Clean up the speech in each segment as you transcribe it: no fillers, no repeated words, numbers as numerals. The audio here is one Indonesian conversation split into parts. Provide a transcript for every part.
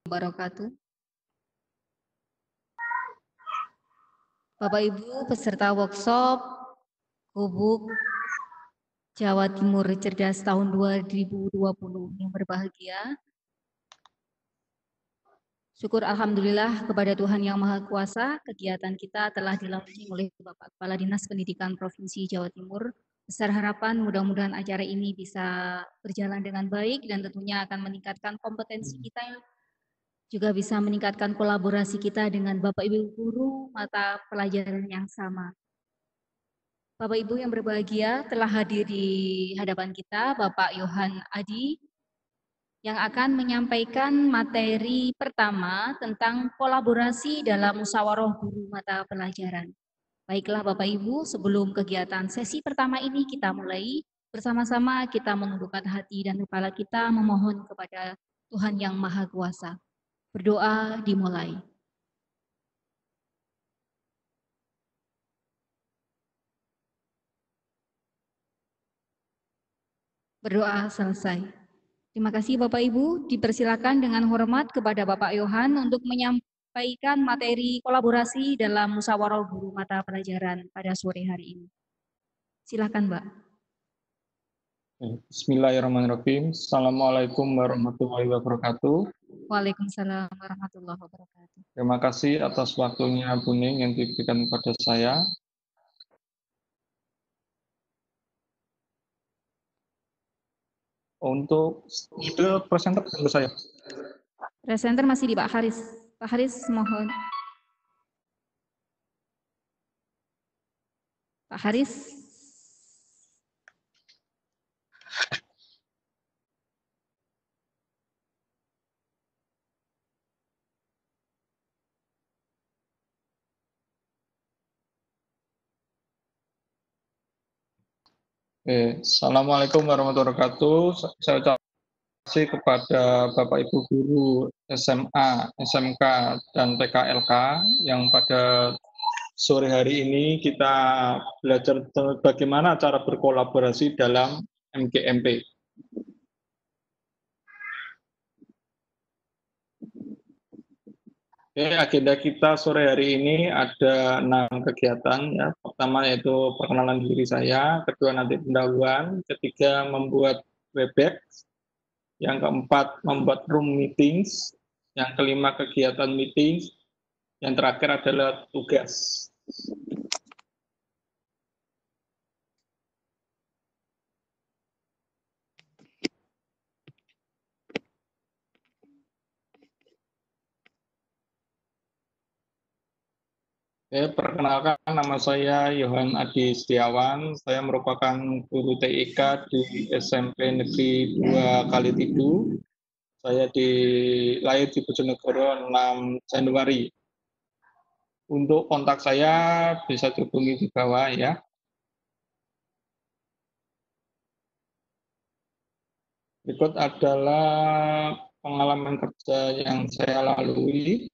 Wabarakatuh. Bapak Ibu peserta workshop Gubuk Jawa Timur Cerdas tahun 2020 yang berbahagia. Syukur Alhamdulillah kepada Tuhan Yang Maha Kuasa, kegiatan kita telah dilaunching oleh Bapak Kepala Dinas Pendidikan Provinsi Jawa Timur. Besar harapan mudah-mudahan acara ini bisa berjalan dengan baik dan tentunya akan meningkatkan kompetensi kita, juga bisa meningkatkan kolaborasi kita dengan Bapak Ibu guru mata pelajaran yang sama. Bapak Ibu yang berbahagia, telah hadir di hadapan kita Bapak Yohan Adi yang akan menyampaikan materi pertama tentang kolaborasi dalam musyawarah guru mata pelajaran. Baiklah Bapak Ibu, sebelum kegiatan sesi pertama ini kita mulai, bersama-sama kita menundukkan hati dan kepala kita memohon kepada Tuhan Yang Maha Kuasa. Berdoa dimulai. Berdoa selesai. Terima kasih Bapak Ibu, dipersilakan dengan hormat kepada Bapak Yohan untuk menyampaikan materi kolaborasi dalam musyawarah guru mata pelajaran pada sore hari ini. Silakan Mbak. Bismillahirrahmanirrahim. Assalamualaikum warahmatullahi wabarakatuh. Waalaikumsalam warahmatullahi wabarakatuh. Terima kasih atas waktunya Bu Ning yang diberikan kepada saya. Untuk itu presenter untuk saya. Presenter masih di Pak Haris. Pak Haris mohon. Pak Haris. Assalamualaikum warahmatullahi wabarakatuh. Saya ucapkan terima kasih kepada Bapak Ibu Guru SMA, SMK, dan TKLK yang pada sore hari ini kita belajar bagaimana cara berkolaborasi dalam MGMP. Agenda kita sore hari ini ada 6 kegiatan. Ya. Pertama yaitu perkenalan diri saya, kedua nanti pendahuluan, ketiga membuat Webex, yang keempat membuat room meetings, yang kelima kegiatan meetings, yang terakhir adalah tugas. Perkenalkan, nama saya Yohan Adi Setiawan. Saya merupakan guru TIK di SMP Negeri 2 Kalitidu. Saya lahir di Bojonegoro 6 Januari. Untuk kontak saya bisa dihubungi di bawah ya. Berikut adalah pengalaman kerja yang saya lalui.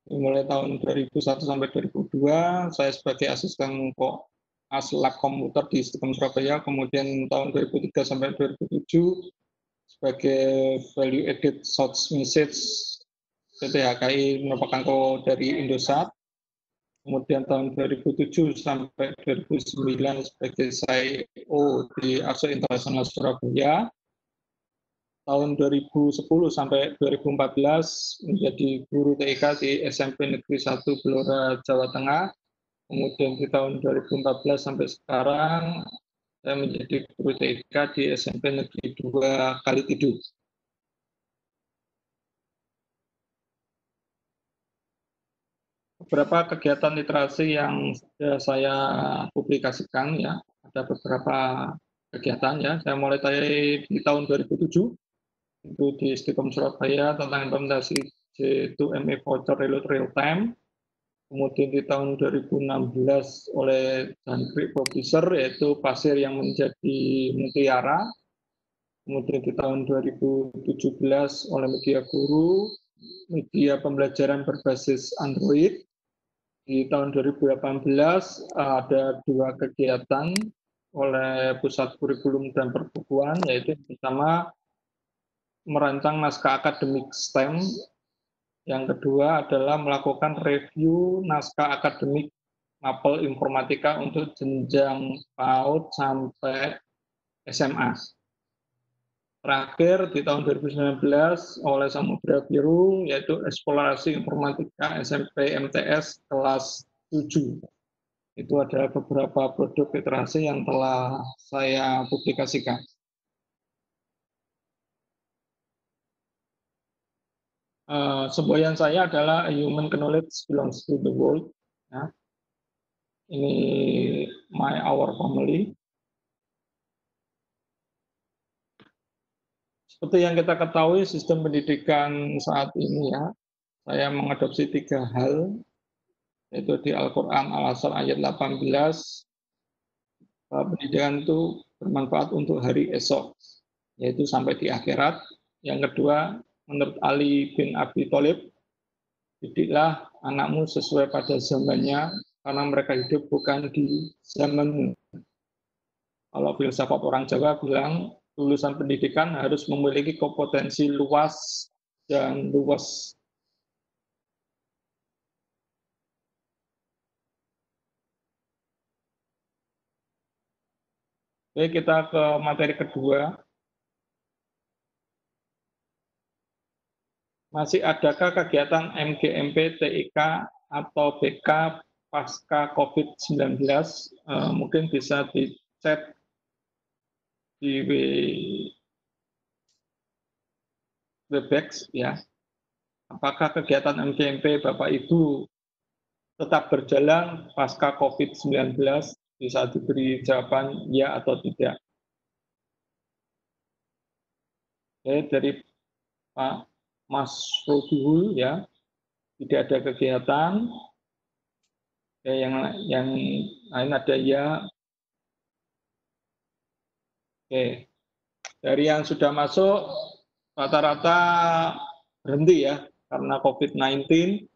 Mulai tahun 2001 sampai 2002, saya sebagai asisten Aslak komputer di Istiqom Surabaya, kemudian tahun 2003 sampai 2007 sebagai value added short message PT HKI merupakan dari Indosat, kemudian tahun 2007 sampai 2009 sebagai CIO di ASO Internasional Surabaya, tahun 2010 sampai 2014 menjadi guru TIK di SMP Negeri 1 Blora, Jawa Tengah. Kemudian di tahun 2014 sampai sekarang saya menjadi guru TIK di SMP Negeri 2 Kalitidu. Beberapa kegiatan literasi yang sudah saya publikasikan ya, ada beberapa kegiatan ya. Saya mulai dari di tahun 2007 itu di Istiqom Surabaya tentang implementasi J2ME voucher real time. Kemudian di tahun 2016 oleh Jangkrik Profesor yaitu pasir yang menjadi mutiara. Kemudian di tahun 2017 oleh Media Guru, media pembelajaran berbasis Android. Di tahun 2018 ada 2 kegiatan oleh Pusat Kurikulum dan Perbukuan, yaitu pertama merancang naskah akademik STEM, yang kedua adalah melakukan review naskah akademik mapel informatika untuk jenjang PAUD sampai SMA. Terakhir di tahun 2019 oleh Samudra Biru, yaitu eksplorasi informatika SMP MTS kelas 7. Itu adalah beberapa produk literasi yang telah saya publikasikan. Semboyan saya adalah human knowledge belongs to the world. Ya. Ini our family. Seperti yang kita ketahui, sistem pendidikan saat ini ya, saya mengadopsi 3 hal, yaitu di Al-Quran Al-Asr ayat 18, bahwa pendidikan itu bermanfaat untuk hari esok, yaitu sampai di akhirat. Yang kedua, menurut Ali bin Abi Thalib, didiklah anakmu sesuai pada zamannya, karena mereka hidup bukan di zamanmu. Kalau filsafat orang Jawa bilang, lulusan pendidikan harus memiliki kompetensi luas dan luas. Oke, kita ke materi kedua. Masih adakah kegiatan MGMP, TIK, atau BK pasca COVID-19? Mungkin bisa dicek di Webex ya. Apakah kegiatan MGMP Bapak Ibu tetap berjalan pasca COVID-19? Bisa diberi jawaban ya atau tidak. Oke, dari Pak Mas Robiul ya, tidak ada kegiatan. Oke, yang lain ada ya. Oke, dari yang sudah masuk rata-rata berhenti ya karena COVID-19.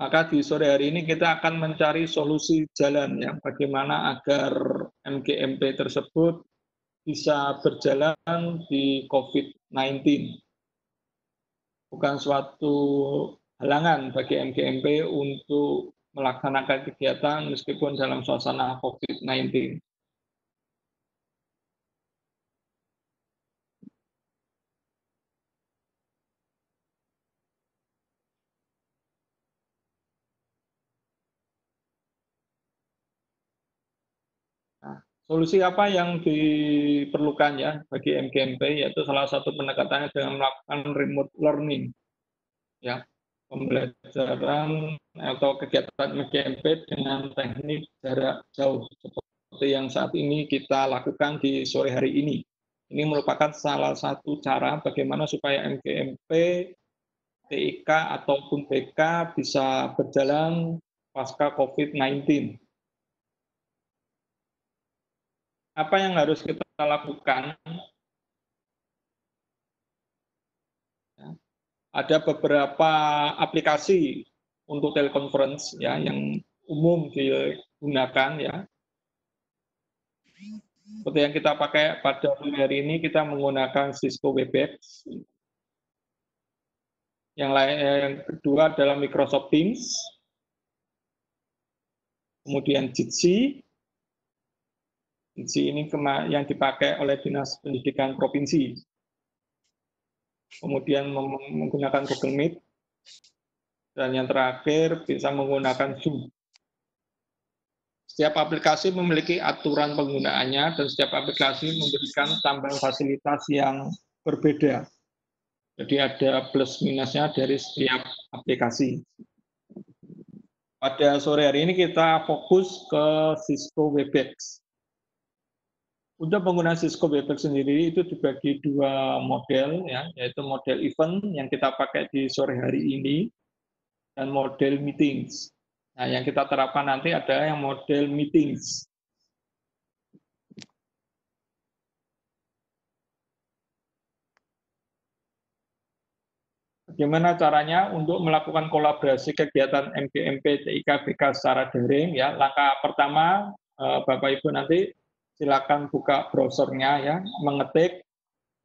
Maka di sore hari ini kita akan mencari solusi jalan ya, bagaimana agar MGMP tersebut bisa berjalan di COVID-19. Bukan suatu halangan bagi MGMP untuk melaksanakan kegiatan meskipun dalam suasana COVID-19. Solusi apa yang diperlukan ya bagi MGMP, yaitu salah satu pendekatannya dengan melakukan remote learning, ya, pembelajaran atau kegiatan MGMP dengan teknik jarak jauh seperti yang saat ini kita lakukan di sore hari ini. Ini merupakan salah satu cara bagaimana supaya MGMP, TIK ataupun BK bisa berjalan pasca COVID-19. Apa yang harus kita lakukan? Ada beberapa aplikasi untuk teleconference ya yang umum digunakan ya. Seperti yang kita pakai pada hari ini, kita menggunakan Cisco Webex. Yang kedua adalah Microsoft Teams. Kemudian Jitsi. Jitsi ini yang dipakai oleh Dinas Pendidikan Provinsi. Kemudian menggunakan Google Meet. Dan yang terakhir bisa menggunakan Zoom. Setiap aplikasi memiliki aturan penggunaannya dan setiap aplikasi memberikan tambahan fasilitas yang berbeda. Jadi ada plus minusnya dari setiap aplikasi. Pada sore hari ini kita fokus ke Cisco Webex. Untuk penggunaan Cisco Webex sendiri itu dibagi 2 model, ya, yaitu model event yang kita pakai di sore hari ini dan model meetings. Nah, yang kita terapkan nanti adalah yang model meetings. Bagaimana caranya untuk melakukan kolaborasi kegiatan MGMP, TIK, BK secara daring? Ya, langkah pertama Bapak Ibu nanti silakan buka browsernya ya, mengetik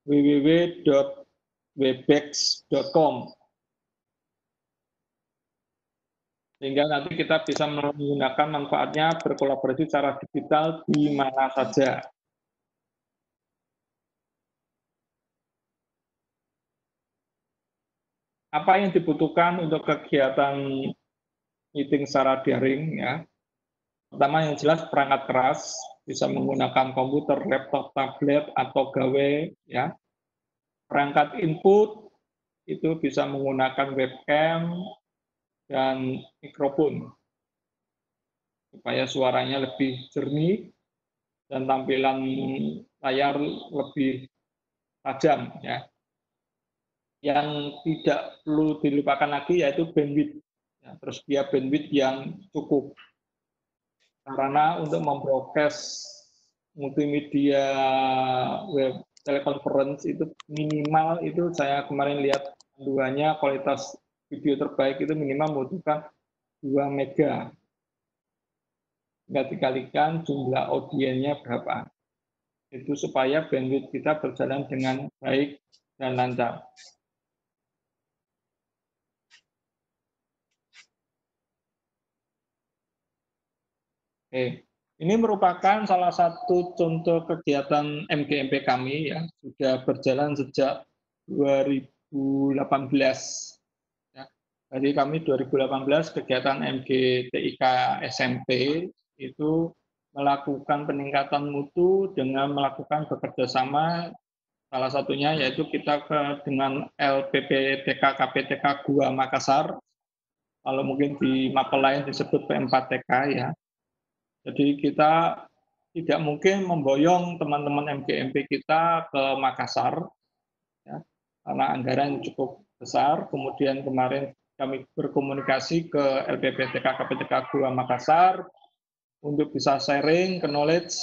www.webex.com sehingga nanti kita bisa menggunakan manfaatnya berkolaborasi secara digital di mana saja. Apa yang dibutuhkan untuk kegiatan meeting secara daring ya? Pertama yang jelas perangkat keras, bisa menggunakan komputer, laptop, tablet, atau gawe ya. Perangkat input itu bisa menggunakan webcam dan mikrofon supaya suaranya lebih jernih dan tampilan layar lebih tajam ya. Yang tidak perlu dilupakan lagi yaitu bandwidth. Ya, tersedia bandwidth yang cukup. Karena untuk membroadcast multimedia web teleconference itu minimal itu saya kemarin lihat panduannya kualitas video terbaik itu minimal membutuhkan 2 mega. Nggak dikalikan jumlah audiennya berapa. Itu supaya bandwidth kita berjalan dengan baik dan lancar. Ini merupakan salah satu contoh kegiatan MGMP kami ya, sudah berjalan sejak 2018. Ya. Jadi kami 2018 kegiatan MGTIK SMP itu melakukan peningkatan mutu dengan melakukan bekerjasama salah satunya yaitu kita dengan LPPTK KPTK Gua Makassar, kalau mungkin di mapel lain disebut P4TK ya. Jadi kita tidak mungkin memboyong teman-teman MGMP kita ke Makassar, ya, karena anggaran cukup besar. Kemudian kemarin kami berkomunikasi ke LPPTK KPTK Gua Makassar untuk bisa sharing knowledge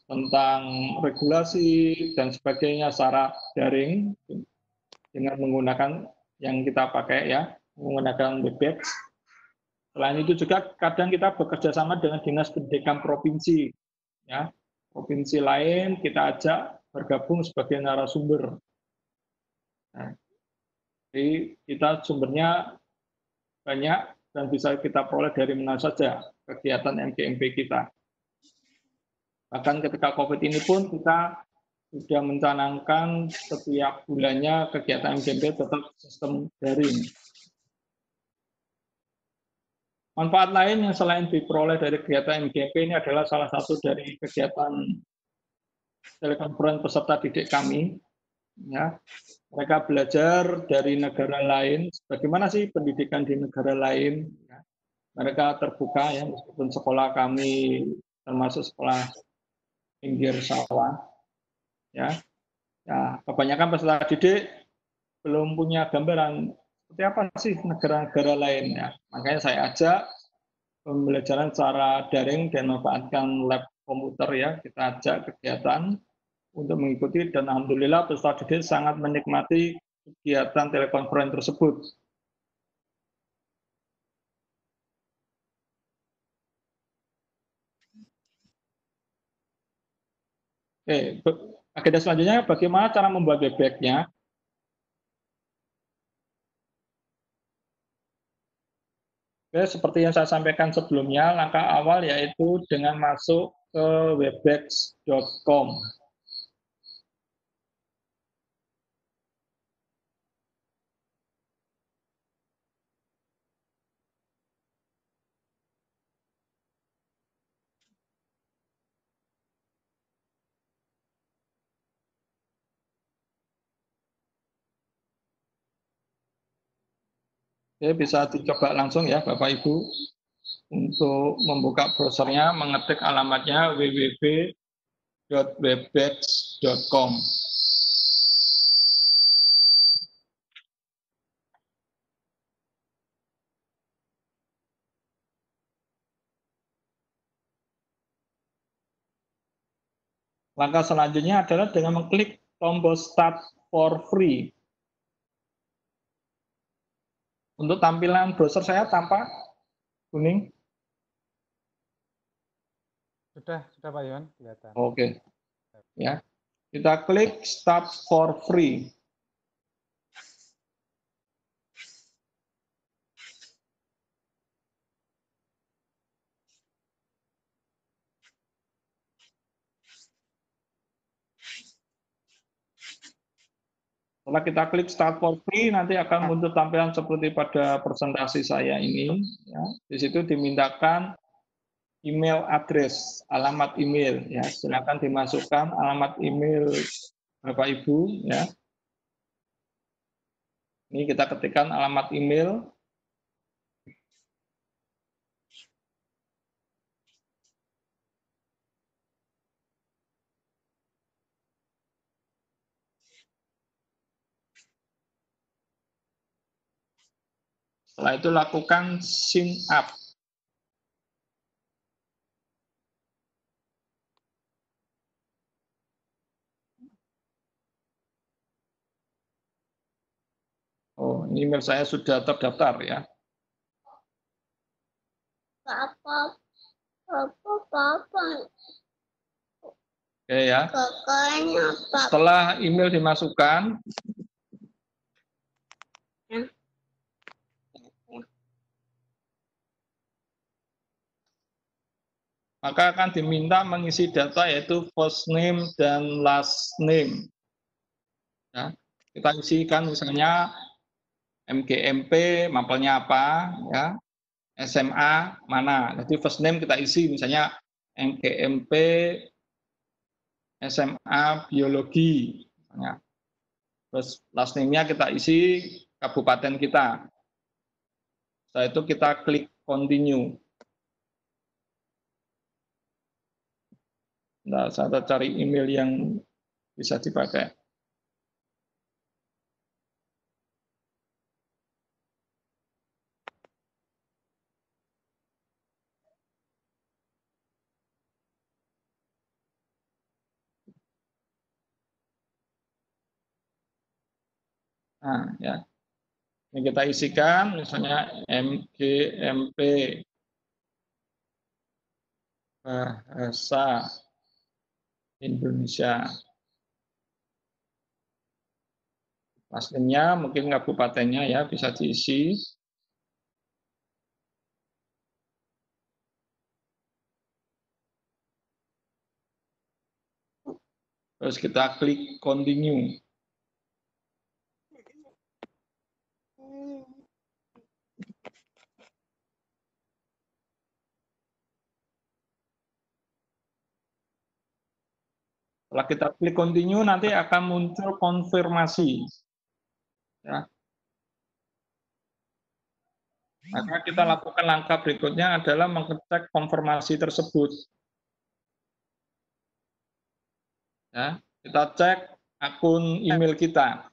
tentang regulasi dan sebagainya secara daring dengan menggunakan yang kita pakai ya, menggunakan Webex. Selain itu juga kadang kita bekerja sama dengan dinas pendidikan provinsi, ya provinsi lain kita ajak bergabung sebagai narasumber. Nah, jadi kita sumbernya banyak dan bisa kita peroleh dari mana saja kegiatan MGMP kita. Bahkan ketika COVID ini pun kita sudah mencanangkan setiap bulannya kegiatan MGMP tetap sistem daring. Manfaat lain yang selain diperoleh dari kegiatan MGMP ini adalah salah satu dari kegiatan telekonferensi peserta didik kami. Ya, mereka belajar dari negara lain, bagaimana sih pendidikan di negara lain. Ya. Mereka terbuka ya, meskipun sekolah kami termasuk sekolah pinggir sawah. Ya, ya kebanyakan peserta didik belum punya gambaran seperti apa sih negara-negara lain. Ya. Makanya saya ajak pembelajaran secara daring dan memanfaatkan lab komputer ya, kita ajak kegiatan untuk mengikuti dan alhamdulillah peserta didik sangat menikmati kegiatan telekonferensi tersebut. Agenda selanjutnya bagaimana cara membuat Webex-nya. Seperti yang saya sampaikan sebelumnya, langkah awal yaitu dengan masuk ke webex.com. Bisa dicoba langsung ya Bapak Ibu untuk membuka browsernya, mengetik alamatnya www.webex.com. Langkah selanjutnya adalah dengan mengklik tombol Start for Free. Untuk tampilan browser saya tampak kuning. Sudah Pak Yon, kelihatan. Oke. Ya. Kita klik Start for Free. Setelah kita klik Start for Free, nanti akan muncul tampilan seperti pada presentasi saya ini. Ya. Di situ dimintakan email address, alamat email. Ya. Silakan dimasukkan alamat email Bapak Ibu. Ya. Ini kita ketikkan alamat email. Setelah itu lakukan sign up. Oh, email saya sudah terdaftar ya. Papa. Oke ya. Kakaknya Papa. Setelah email dimasukkan, maka akan diminta mengisi data yaitu first name dan last name. Ya, kita isikan misalnya MGMP, mapelnya apa, ya, SMA mana. Jadi first name kita isi misalnya MGMP SMA Biologi. Misalnya. Terus last name-nya kita isi kabupaten kita. Setelah itu kita klik continue. Nah, saya cari email yang bisa dipakai. Nah, ya. Ini kita isikan misalnya MGMP Bahasa Indonesia. Pastinya mungkin kabupatennya ya bisa diisi. Terus kita klik continue. Setelah kita klik continue, nanti akan muncul konfirmasi. Ya. Maka kita lakukan langkah berikutnya adalah mengecek konfirmasi tersebut. Ya, kita cek akun email kita.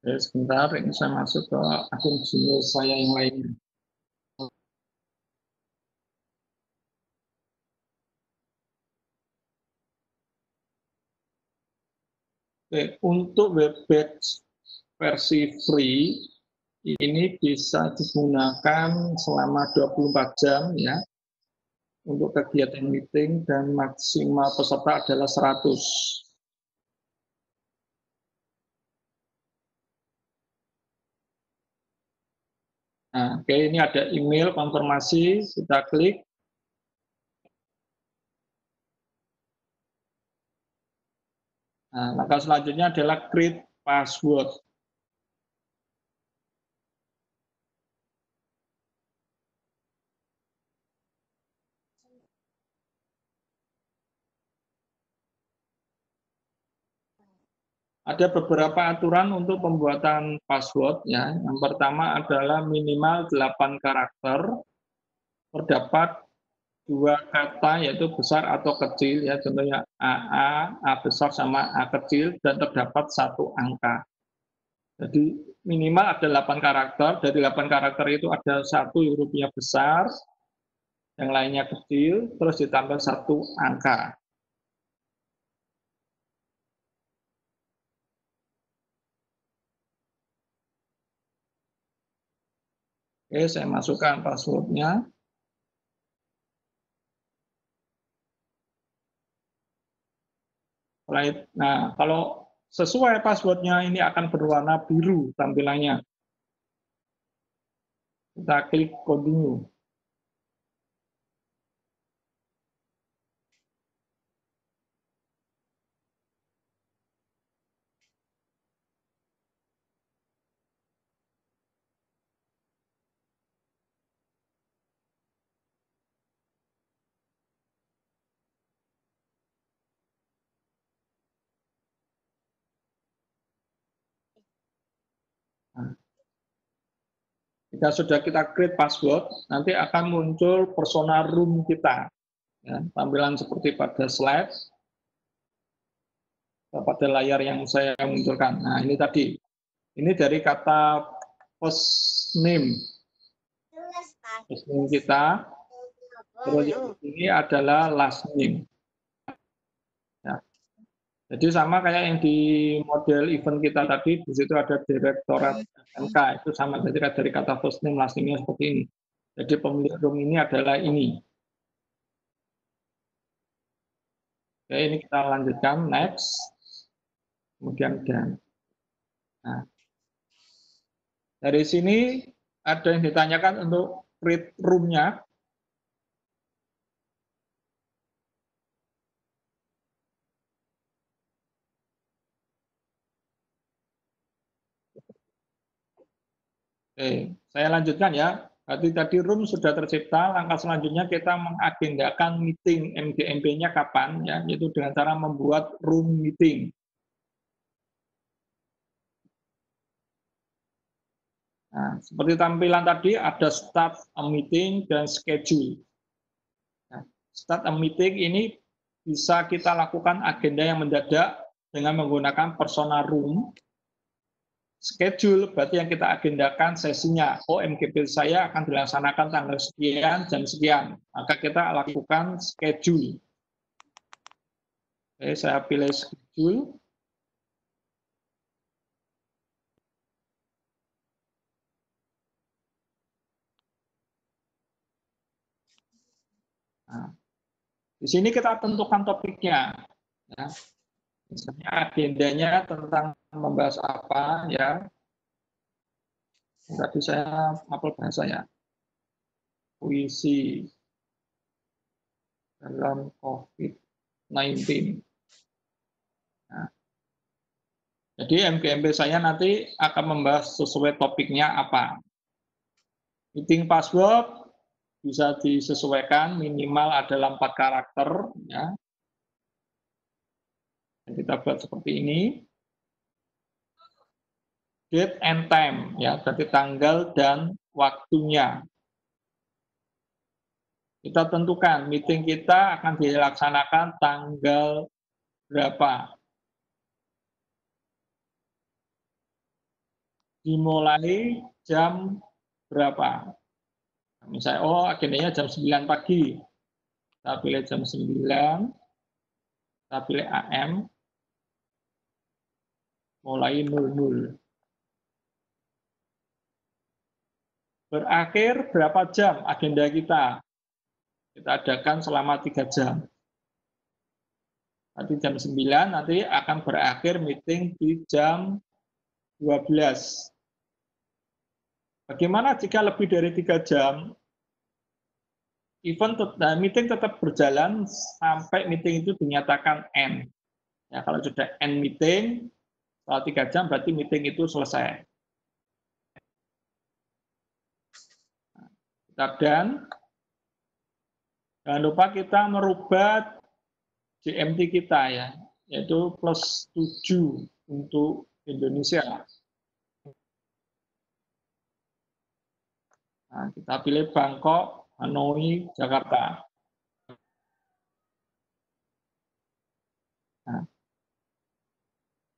Oke, sebentar, ini saya masuk ke akun Gmail saya yang lainnya. Oke, untuk Webex versi free ini bisa digunakan selama 24 jam ya untuk kegiatan meeting dan maksimal peserta adalah 100. Nah, oke, ini ada email konfirmasi, kita klik. Nah, langkah selanjutnya adalah create password. Ada beberapa aturan untuk pembuatan password ya. Yang pertama adalah minimal 8 karakter, terdapat 2 kata yaitu besar atau kecil ya, contohnya AA, A besar sama A kecil, dan terdapat 1 angka. Jadi minimal ada 8 karakter, dari 8 karakter itu ada 1 hurufnya besar, yang lainnya kecil, terus ditambah 1 angka. Oke, saya masukkan passwordnya. Nah, kalau sesuai passwordnya ini akan berwarna biru tampilannya. Kita klik continue. Nah, jika sudah kita create password, nanti akan muncul persona room kita. Ya, tampilan seperti pada slide, pada layar yang saya munculkan. Nah, ini tadi. Ini dari kata first name. First name kita. Terus ini adalah last name. Ya. Jadi sama kayak yang di model event kita tadi, di situ ada direktorat MK, itu sama, jadi dari kata first name, last name-nya seperti ini. Jadi pemilik room ini adalah ini. Oke, ini kita lanjutkan, next. Kemudian dan. Nah, dari sini ada yang ditanyakan untuk create room-nya. Oke, saya lanjutkan ya. Berarti tadi room sudah tercipta, langkah selanjutnya kita mengagendakan meeting MGMP-nya kapan, ya, yaitu dengan cara membuat room meeting. Nah, seperti tampilan tadi ada start a meeting dan schedule. Nah, start a meeting ini bisa kita lakukan agenda yang mendadak dengan menggunakan persona room. Schedule berarti yang kita agendakan sesinya. Oh, MGP saya akan dilaksanakan tanggal sekian, jam sekian. Maka kita lakukan schedule. Oke, saya pilih schedule. Nah, di sini kita tentukan topiknya. Ya. Misalnya agendanya tentang membahas apa, ya. Tadi saya apel bahasa ya. Puisi dalam COVID-19. Nah, jadi MGMP saya nanti akan membahas sesuai topiknya apa. Meeting password bisa disesuaikan, minimal adalah 4 karakter. Ya. Kita buat seperti ini. Date and time, ya, berarti tanggal dan waktunya. Kita tentukan meeting kita akan dilaksanakan tanggal berapa. dimulai jam berapa. Misalnya, oh agendanya jam 9 pagi. Kita pilih jam 9, kita pilih AM, mulai 00. Berakhir berapa jam agenda kita? Kita adakan selama 3 jam. Nanti jam 9 nanti akan berakhir meeting di jam 12. Bagaimana jika lebih dari 3 jam? Meeting tetap berjalan sampai meeting itu dinyatakan end. Ya, kalau sudah end meeting, setelah 3 jam berarti meeting itu selesai. Dan jangan lupa kita merubah GMT kita ya, yaitu +7 untuk Indonesia. Nah, kita pilih Bangkok, Hanoi, Jakarta. Nah,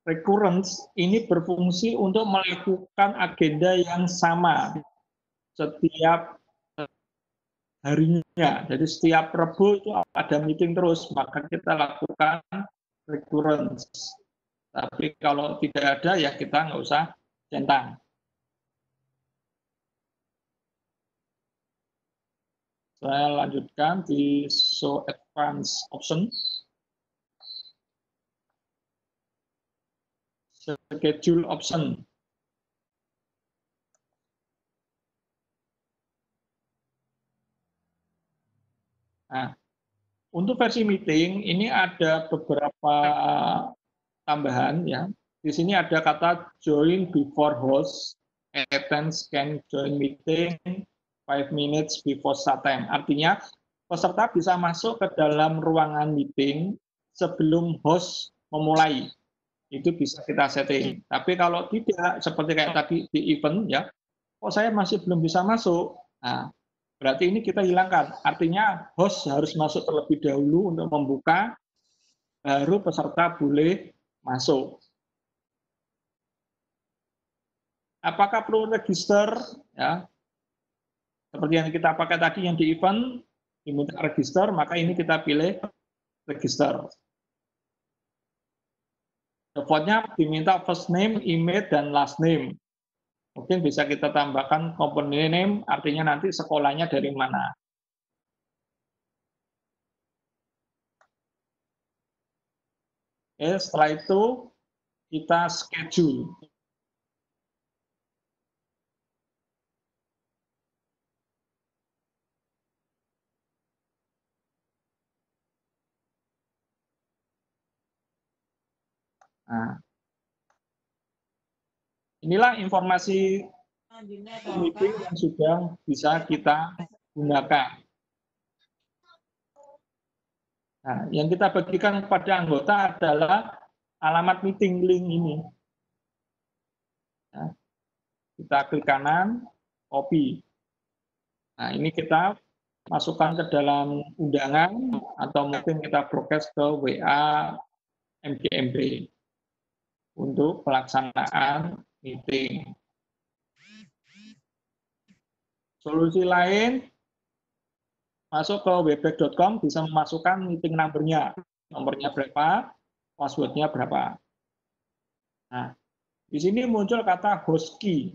recurrence ini berfungsi untuk melakukan agenda yang sama setiap harinya. Jadi setiap Rabu itu ada meeting terus, maka kita lakukan recurrence. Tapi kalau tidak ada ya kita nggak usah centang. Saya lanjutkan di show advanced option. Schedule option. Nah, untuk versi meeting ini ada beberapa tambahan ya. Di sini ada kata join before host, attend can join meeting 5 minutes before start time. Artinya peserta bisa masuk ke dalam ruangan meeting sebelum host memulai. Itu bisa kita setting. Tapi kalau tidak, seperti kayak tadi di event ya, kok saya masih belum bisa masuk. Nah, berarti ini kita hilangkan. Artinya host harus masuk terlebih dahulu untuk membuka, baru peserta boleh masuk. Apakah perlu register? Ya, seperti yang kita pakai tadi yang di event, diminta register, maka ini kita pilih register. Defaultnya diminta first name, email, dan last name. Mungkin bisa kita tambahkan company name, artinya nanti sekolahnya dari mana. Oke, setelah itu kita schedule. Nah, inilah informasi meeting yang sudah bisa kita gunakan. Nah, yang kita bagikan kepada anggota adalah alamat meeting link ini. Nah, kita klik kanan, copy. Nah, ini kita masukkan ke dalam undangan atau mungkin kita broadcast ke WA MGMB untuk pelaksanaan meeting. Solusi lain, masuk ke webex.com bisa memasukkan meeting number-nya. Nomornya berapa, password-nya berapa. Nah, di sini muncul kata host key.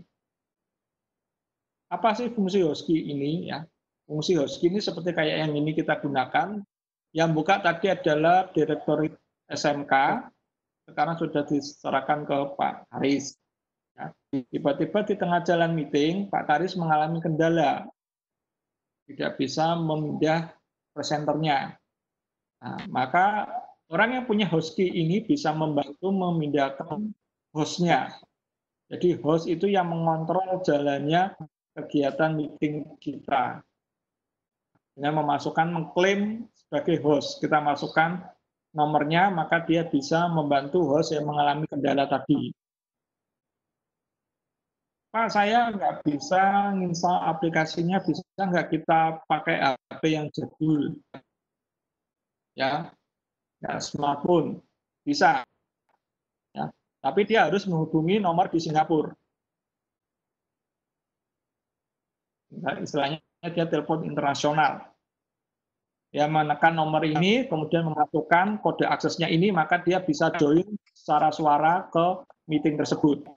Apa sih fungsi host key ini ya? Fungsi host key ini seperti kayak yang ini kita gunakan. Yang buka tadi adalah direktori SMK, sekarang sudah diserahkan ke Pak Haris. Ya. Tiba-tiba di tengah jalan meeting, Pak Haris mengalami kendala. Tidak bisa memindah presenternya. Nah, maka orang yang punya host key ini bisa membantu memindahkan hostnya. Jadi host itu yang mengontrol jalannya kegiatan meeting kita. Dengan memasukkan mengklaim sebagai host, kita masukkan nomornya, maka dia bisa membantu host yang mengalami kendala tadi. Pak, saya nggak bisa install aplikasinya, bisa nggak kita pakai HP yang jadul? Ya, smartphone bisa. Ya, tapi dia harus menghubungi nomor di Singapura. Nah, istilahnya dia telepon internasional. Ya, menekan nomor ini, kemudian memasukkan kode aksesnya ini, maka dia bisa join secara suara ke meeting tersebut.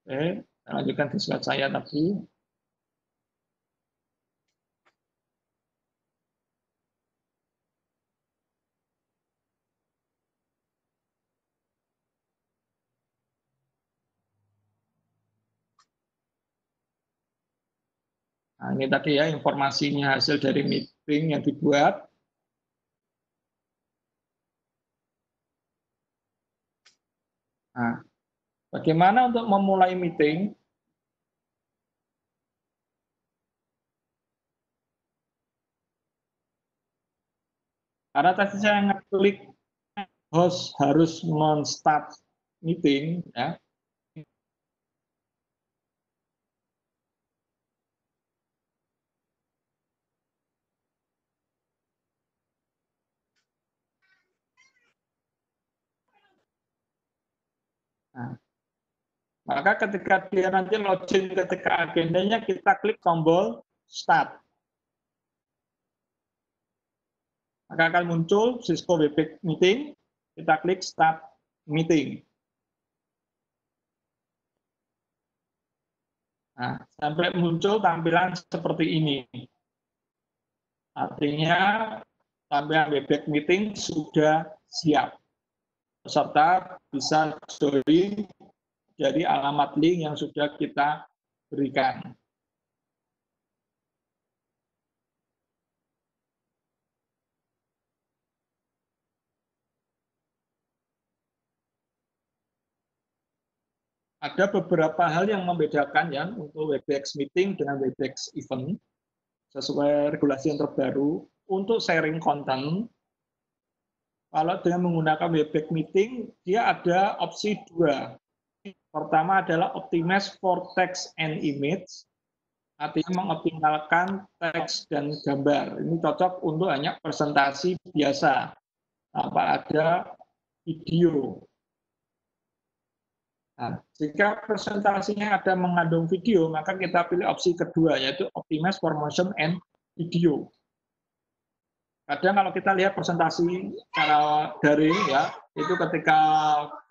Oke, saya lanjutkan di slide saya tadi. Nah, ini tadi ya informasinya hasil dari meeting yang dibuat. Nah, bagaimana untuk memulai meeting? Karena tadi saya ngeklik host harus men-start meeting, ya. Nah, maka ketika dia nanti login ketika agendanya, kita klik tombol start. Maka akan muncul Cisco Webex Meeting, kita klik start meeting. Nah, sampai muncul tampilan seperti ini. Artinya tampilan Webex Meeting sudah siap. Peserta bisa join dari alamat link yang sudah kita berikan. Ada beberapa hal yang membedakan ya untuk Webex Meeting dengan Webex Event sesuai regulasi yang terbaru. Untuk sharing konten, kalau dengan menggunakan Webex Meeting, dia ada opsi dua. Pertama adalah optimize for text and image, artinya mengoptimalkan teks dan gambar. Ini cocok untuk hanya presentasi biasa, tanpa ada video. Nah, jika presentasinya ada mengandung video, maka kita pilih opsi kedua, yaitu optimize for motion and video. Kadang kalau kita lihat presentasi secara daring, ya, itu ketika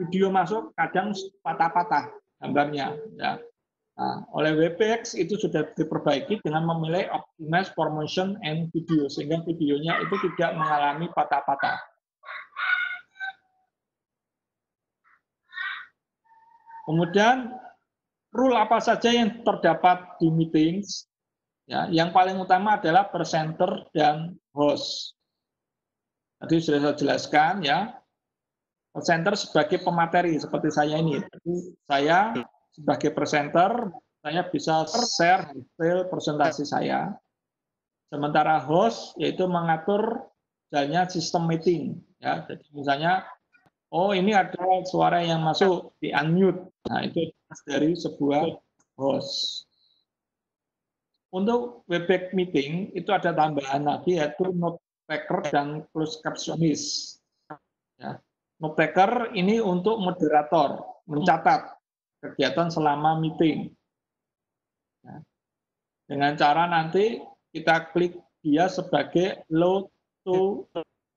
video masuk, kadang patah-patah gambarnya. Ya. Nah, oleh Webex itu sudah diperbaiki dengan memilih optimize for motion and video, sehingga videonya itu tidak mengalami patah-patah. Kemudian, rule apa saja yang terdapat di meetings? Ya, yang paling utama adalah presenter dan host. Tadi sudah saya jelaskan ya. Presenter sebagai pemateri seperti saya ini. Jadi saya sebagai presenter, saya bisa share hasil presentasi saya. Sementara host yaitu mengatur jalannya sistem meeting. Ya, jadi misalnya, oh ini ada suara yang masuk di unmute. Nah itu dari sebuah host. Untuk Webex Meeting itu ada tambahan lagi yaitu note taker dan closed captionist. Ya. Note taker ini untuk moderator mencatat kegiatan selama meeting. Ya. Dengan cara nanti kita klik dia sebagai load to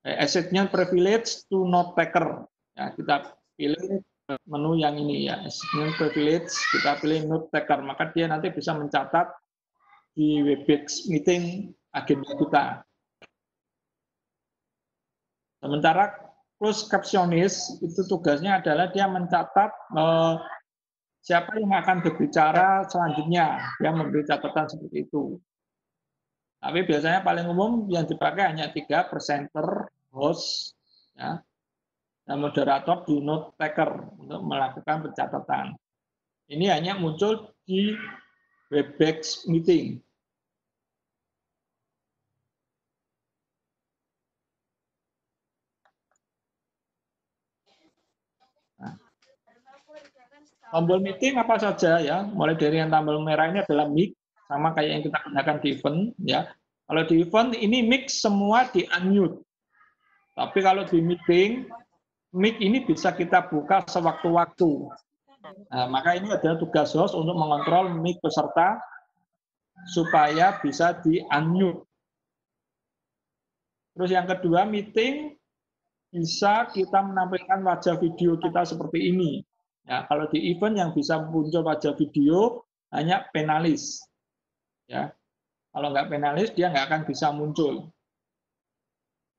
assignment privilege to note taker. Ya, kita pilih menu yang ini ya, assignment privilege, kita pilih note taker, maka dia nanti bisa mencatat di Webex Meeting agenda kita. Sementara closed captionist itu tugasnya adalah dia mencatat siapa yang akan berbicara selanjutnya, dia memberi catatan seperti itu. Tapi biasanya paling umum yang dipakai hanya 3, presenter, host, ya, dan moderator di note taker untuk melakukan pencatatan. Ini hanya muncul di Webex Meeting. Nah, tombol meeting apa saja ya, mulai dari yang tombol merah ini adalah mic, sama kayak yang kita gunakan di event ya. Kalau di event ini mic semua di unmute. Tapi kalau di meeting, mic ini bisa kita buka sewaktu-waktu. Nah, maka ini adalah tugas host untuk mengontrol mic peserta supaya bisa di-unmute. Terus yang kedua, meeting bisa kita menampilkan wajah video kita seperti ini. Ya, kalau di event yang bisa muncul wajah video hanya penalis. Ya, kalau nggak penalis dia nggak akan bisa muncul.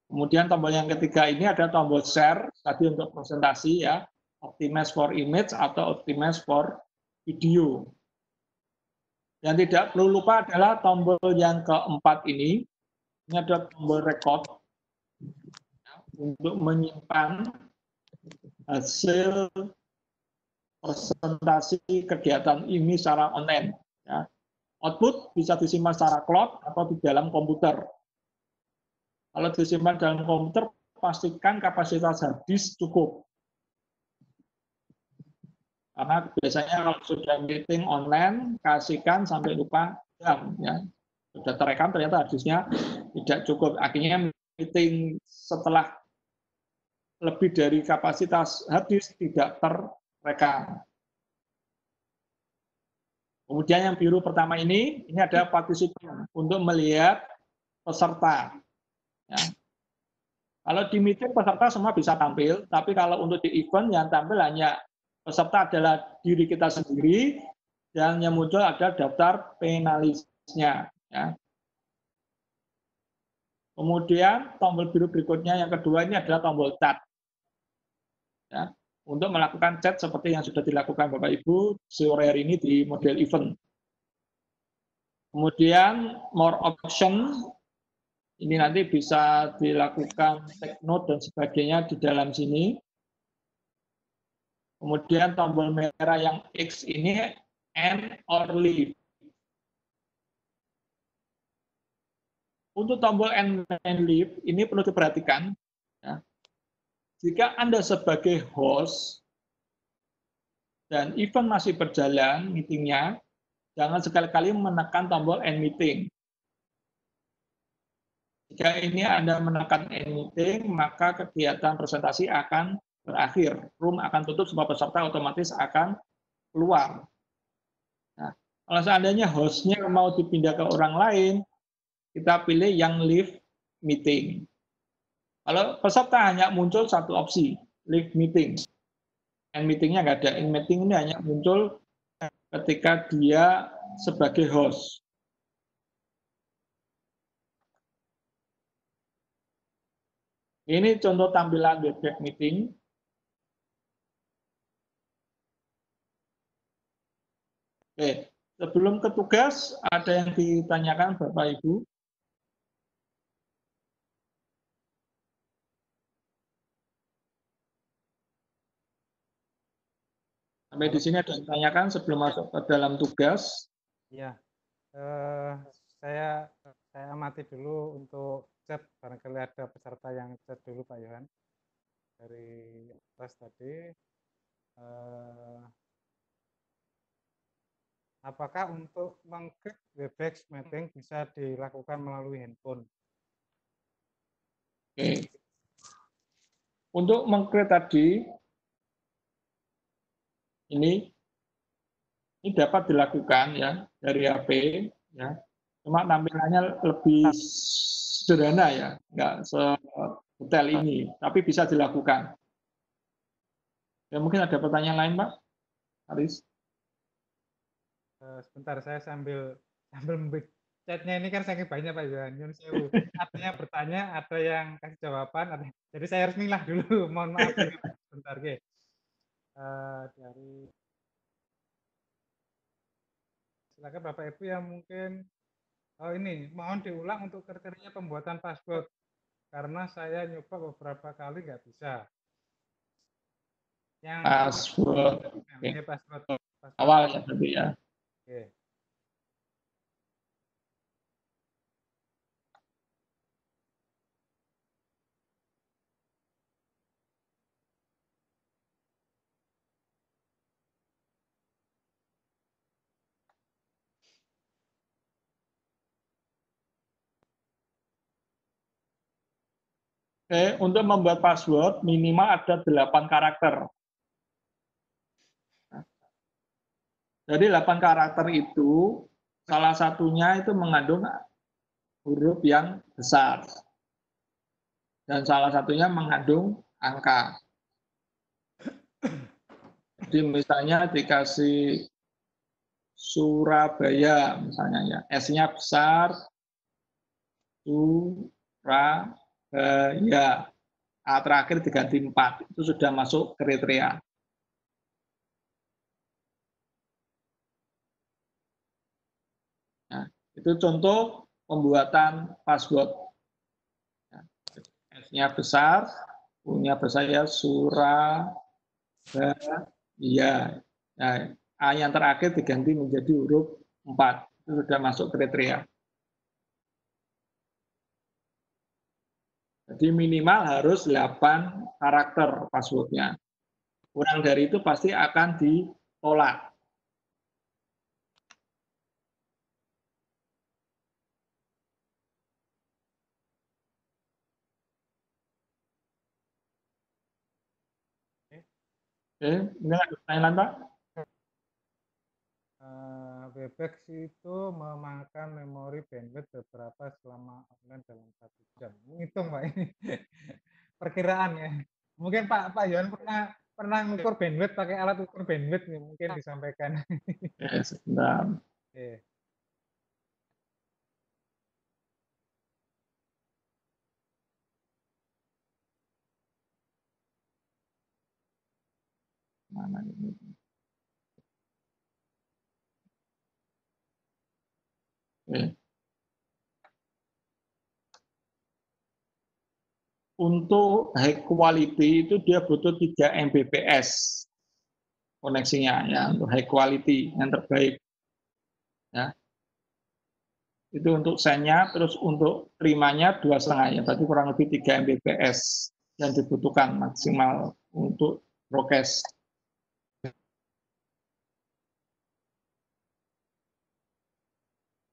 Kemudian tombol yang ketiga ini ada tombol share tadi untuk presentasi ya, optimize for image atau optimize for video. Yang tidak perlu lupa adalah tombol yang keempat ini ada tombol record untuk menyimpan hasil presentasi kegiatan ini secara online. Ya. Output bisa disimpan secara cloud atau di dalam komputer. Kalau disimpan dalam komputer, pastikan kapasitas hard disk cukup. Karena biasanya kalau sudah meeting online, kasihkan sampai lupa jam. Ya. Sudah terekam, ternyata hard disknya tidak cukup. Akhirnya meeting setelah lebih dari kapasitas hard disk tidak terekam. Kemudian yang biru pertama ini ada partisipan untuk melihat peserta. Ya. Kalau di meeting peserta semua bisa tampil, tapi kalau untuk di event yang tampil hanya peserta adalah diri kita sendiri, dan yang muncul ada daftar penalisnya. Ya. Kemudian tombol biru berikutnya yang kedua ini adalah tombol chat. Ya. Untuk melakukan chat seperti yang sudah dilakukan Bapak Ibu sore hari ini di model event. Kemudian more option, ini nanti bisa dilakukan take note dan sebagainya di dalam sini. Kemudian tombol merah yang X ini end or leave. Untuk tombol end and leave ini perlu diperhatikan. Ya. Jika Anda sebagai host dan event masih berjalan meetingnya, jangan sekali-kali menekan tombol end meeting. Jika ini Anda menekan end meeting, maka kegiatan presentasi akan berakhir. Room akan tutup, semua peserta otomatis akan keluar. Nah, kalau seandainya hostnya mau dipindah ke orang lain, kita pilih yang leave meeting. Kalau peserta hanya muncul satu opsi, leave meeting. End meetingnya nggak ada. End meeting ini hanya muncul ketika dia sebagai host. Ini contoh tampilan Webex meeting. Oke, sebelum ke tugas, ada yang ditanyakan Bapak Ibu? Sampai di sini ada yang ditanyakan sebelum masuk ke dalam tugas? Iya, saya amati dulu untuk chat, barangkali ada peserta yang chat dulu Pak Yohan dari atas tadi. Apakah untuk mengklik Webex meeting bisa dilakukan melalui handphone? Oke. Untuk mengklik tadi, ini dapat dilakukan ya dari HP, ya. Cuma tampilannya lebih sederhana ya, nggak sedetail ini, tapi bisa dilakukan. Ya, mungkin ada pertanyaan lain, Pak Haris? Sebentar, saya sambil chatnya ini kan saking banyak Pak Yohan. Artinya bertanya, ada yang kasih jawaban, jadi saya harus milah dulu. Mohon maaf sebentar, oke. Dari silakan Bapak Ibu yang mungkin ini mohon diulang untuk kriteria pembuatan password karena saya nyoba beberapa kali nggak bisa. Yang Password. Okay. Password Awal ya berarti ya. Oke. Oke, untuk membuat password minimal ada 8 karakter. Jadi 8 karakter itu salah satunya itu mengandung huruf yang besar. Dan salah satunya mengandung angka. Jadi misalnya dikasih Surabaya misalnya ya, S-nya besar, Surabaya. A terakhir diganti 4, itu sudah masuk kriteria. Nah, itu contoh pembuatan password. S-nya besar, punya besar ya Surabaya. Nah, A yang terakhir diganti menjadi huruf 4, itu sudah masuk kriteria. Jadi minimal harus 8 karakter passwordnya. Kurang dari itu pasti akan ditolak. Oke, ini ada pertanyaan, Pak? Webex itu memakan memori bandwidth beberapa selama online dalam 1 jam. Menghitung Pak ini. Perkiraan ya. Mungkin Pak Yohan pernah mengukur bandwidth pakai alat ukur bandwidth nih, mungkin disampaikan. Ya, sebentar. Oke. Mana ini? Oke. Untuk high quality itu dia butuh 3 Mbps koneksinya ya, untuk high quality yang terbaik ya. Itu untuk send-nya, terus untuk terimanya 2,5 ya, berarti kurang lebih 3 Mbps yang dibutuhkan maksimal untuk broadcast.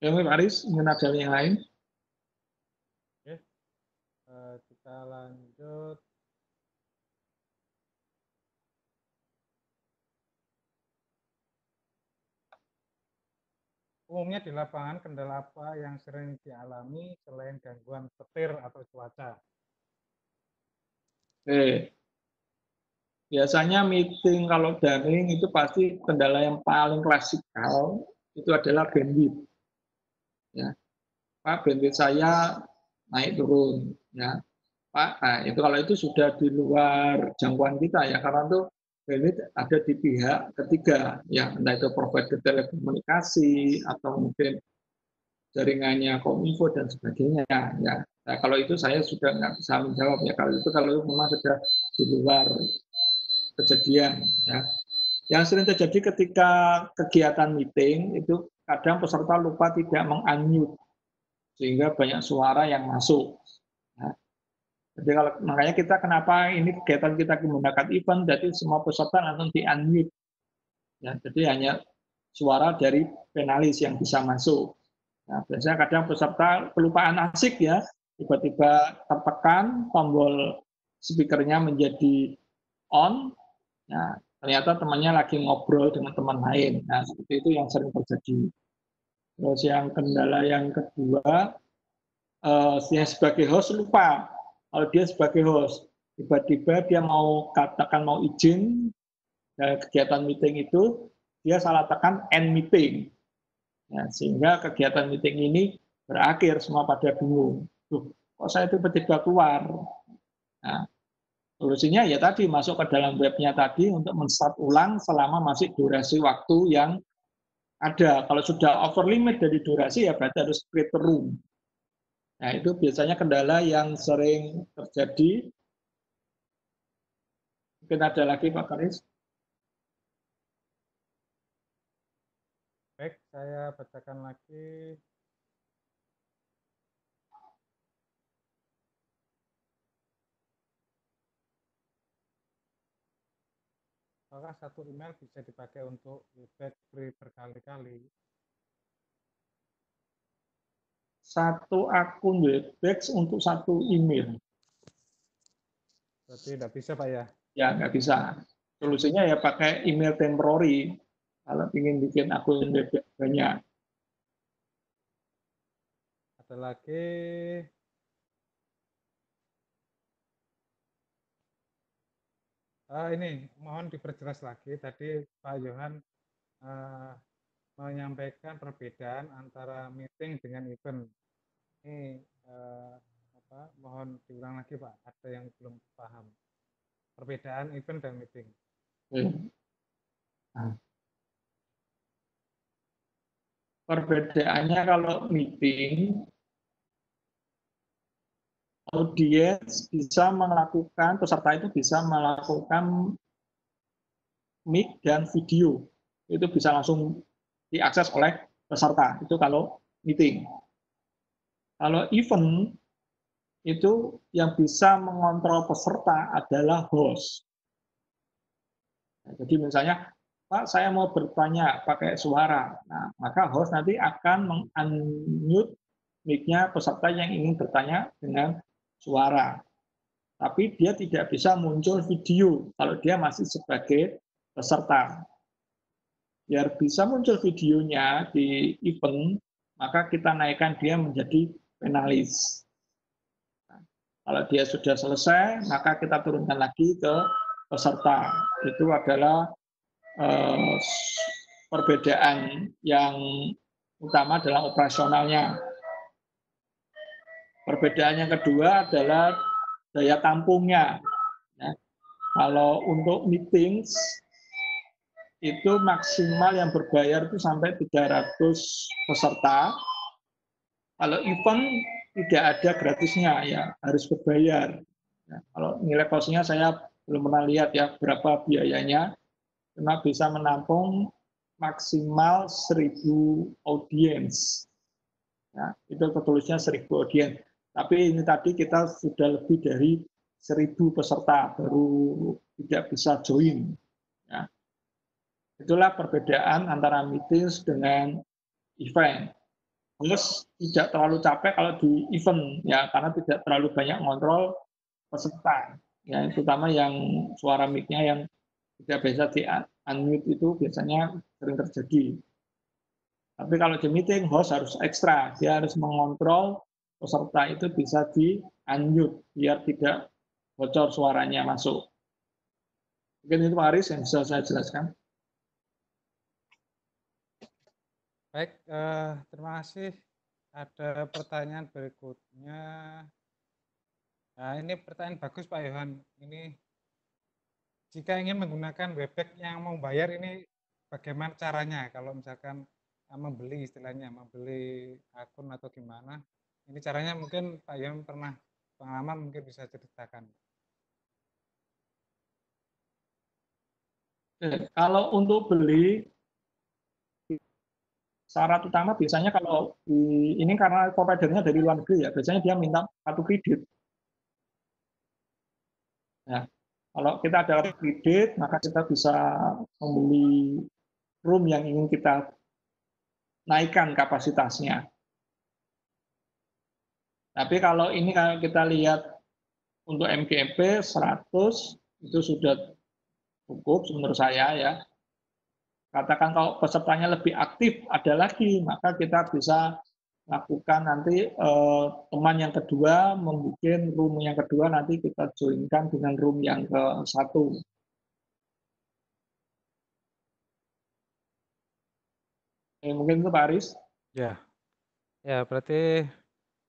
Ya, Pak Aris, ingin ada yang lain? Oke. Kita lanjut. Umumnya di lapangan kendala apa yang sering dialami selain gangguan petir atau cuaca? Biasanya meeting kalau daring itu pasti kendala yang paling klasikal itu adalah bandwidth. Ya, Pak, bandwidth saya naik turun. Ya, Pak, nah itu kalau itu sudah di luar jangkauan kita ya, karena itu bandwidth ada di pihak ketiga, ya entah itu provider telekomunikasi atau mungkin jaringannya Kominfo dan sebagainya. Ya, nah, kalau itu saya sudah nggak bisa menjawab ya. Kalau itu memang sudah di luar kejadian. Ya. Yang sering terjadi ketika kegiatan meeting itu kadang peserta lupa tidak meng-unmute sehingga banyak suara yang masuk. Ya. Jadi kalau makanya kita kenapa ini kegiatan kita menggunakan event, jadi semua peserta langsung di-unmute. Ya, jadi hanya suara dari penalis yang bisa masuk. Nah, biasanya kadang peserta kelupaan asik ya, tiba-tiba tertekan tombol speakernya menjadi on, nah, ternyata temannya lagi ngobrol dengan teman lain. Nah, seperti itu yang sering terjadi. Terus yang kendala yang kedua, dia sebagai host lupa. Kalau dia sebagai host, tiba-tiba dia mau katakan mau izin kegiatan meeting itu, dia salah tekan end meeting. Ya, sehingga kegiatan meeting ini berakhir semua pada bingung. Duh, kok saya tiba-tiba keluar? Nah, solusinya ya tadi masuk ke dalam webnya tadi untuk men-start ulang selama masih durasi waktu yang ada. Kalau sudah over limit dari durasi ya berarti harus create room. Nah, itu biasanya kendala yang sering terjadi. Mungkin ada lagi Pak Karis? Baik, saya bacakan lagi. Apakah satu email bisa dipakai untuk Webex free berkali-kali? Satu akun Webex untuk satu email. Berarti tidak bisa Pak ya? Ya, nggak bisa. Solusinya ya pakai email temporary. kalau ingin bikin akun web banyak. Ada lagi. Ini mohon diperjelas lagi. Tadi Pak Yohan menyampaikan perbedaan antara meeting dengan event. Ini mohon diulang lagi Pak. Ada yang belum paham. Perbedaan event dan meeting. Nah, perbedaannya kalau meeting, audiens bisa melakukan, peserta itu bisa melakukan mic dan video. Itu bisa langsung diakses oleh peserta. Itu kalau meeting. Kalau event, itu yang bisa mengontrol peserta adalah host. Jadi misalnya, Pak, saya mau bertanya pakai suara. Nah, maka host nanti akan meng-unmute mic-nya peserta yang ingin bertanya dengan suara. Tapi dia tidak bisa muncul video kalau dia masih sebagai peserta. Biar bisa muncul videonya di event, maka kita naikkan dia menjadi penalis. Nah, kalau dia sudah selesai, maka kita turunkan lagi ke peserta. Itu adalah perbedaan yang utama dalam operasionalnya. Perbedaan yang kedua adalah daya tampungnya. Ya. Kalau untuk meetings, itu maksimal yang berbayar itu sampai 300 peserta. Kalau event tidak ada gratisnya, ya harus berbayar. Ya, kalau nilai costnya saya belum pernah lihat ya berapa biayanya, cuma bisa menampung maksimal 1.000 audiens. Ya, itu tertulisnya 1.000 audiens. Tapi ini tadi kita sudah lebih dari 1.000 peserta baru tidak bisa join. Ya. Itulah perbedaan antara meetings dengan event. Terus tidak terlalu capek kalau di event, ya karena tidak terlalu banyak ngontrol peserta. Ya, terutama yang suara mic-nya yang tidak bisa di-unmute itu biasanya sering terjadi. Tapi kalau di meeting, host harus ekstra. Dia harus mengontrol peserta itu bisa di-unmute, biar tidak bocor suaranya masuk. Mungkin itu Pak Aris yang bisa saya jelaskan. Baik, terima kasih. Ada pertanyaan berikutnya. Nah, ini pertanyaan bagus Pak Yohan. Ini jika ingin menggunakan Webex yang mau bayar ini bagaimana caranya? Kalau misalkan membeli istilahnya, membeli akun atau gimana? Ini caranya mungkin Pak Yohan pernah pengalaman mungkin bisa ceritakan. Kalau untuk beli, syarat utama biasanya kalau ini karena providernya dari luar negeri ya, biasanya dia minta kartu kredit. Ya, kalau kita ada kartu kredit, maka kita bisa membeli room yang ingin kita naikkan kapasitasnya. Tapi kalau ini kalau kita lihat untuk MGMP 100 itu sudah cukup menurut saya ya. Katakan kalau pesertanya lebih aktif ada lagi, maka kita bisa lakukan nanti teman yang kedua membuat room yang kedua nanti kita joinkan dengan room yang ke-1. Mungkin itu Pak Aris. Ya, ya berarti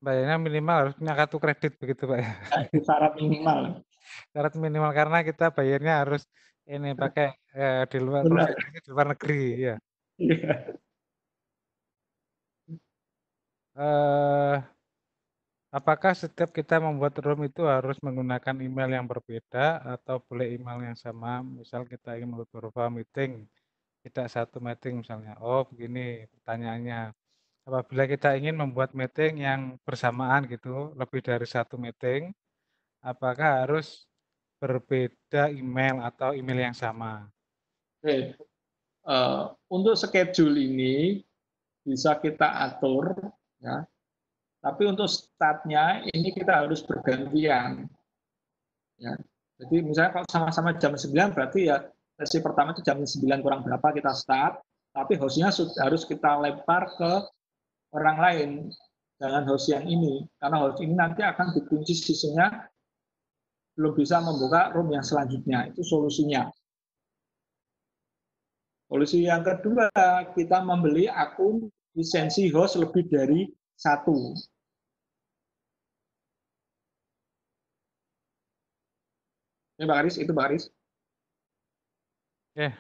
bayarnya minimal harus punya kartu kredit begitu Pak ya. Itu syarat minimal. Syarat minimal karena kita bayarnya harus ini pakai di luar di luar negeri ya. Apakah setiap kita membuat room itu harus menggunakan email yang berbeda atau boleh email yang sama? Misal kita ingin membuat beberapa meeting, tidak satu meeting misalnya. Oh begini pertanyaannya. Apabila kita ingin membuat meeting yang bersamaan gitu, lebih dari satu meeting, apakah harus berbeda email atau email yang sama? Oke. Untuk schedule ini bisa kita atur, ya. Tapi untuk startnya ini kita harus bergantian. Ya. Jadi misalnya kalau sama-sama jam 9 berarti ya sesi pertama itu jam 9 kurang berapa kita start, tapi hostnya harus kita lempar ke orang lain, jangan host yang ini, karena host ini nanti akan dikunci sisinya, belum bisa membuka room yang selanjutnya. Itu solusinya. Solusi yang kedua, kita membeli akun lisensi host lebih dari satu. Ini Bang Aris, itu Bang Aris. Oke,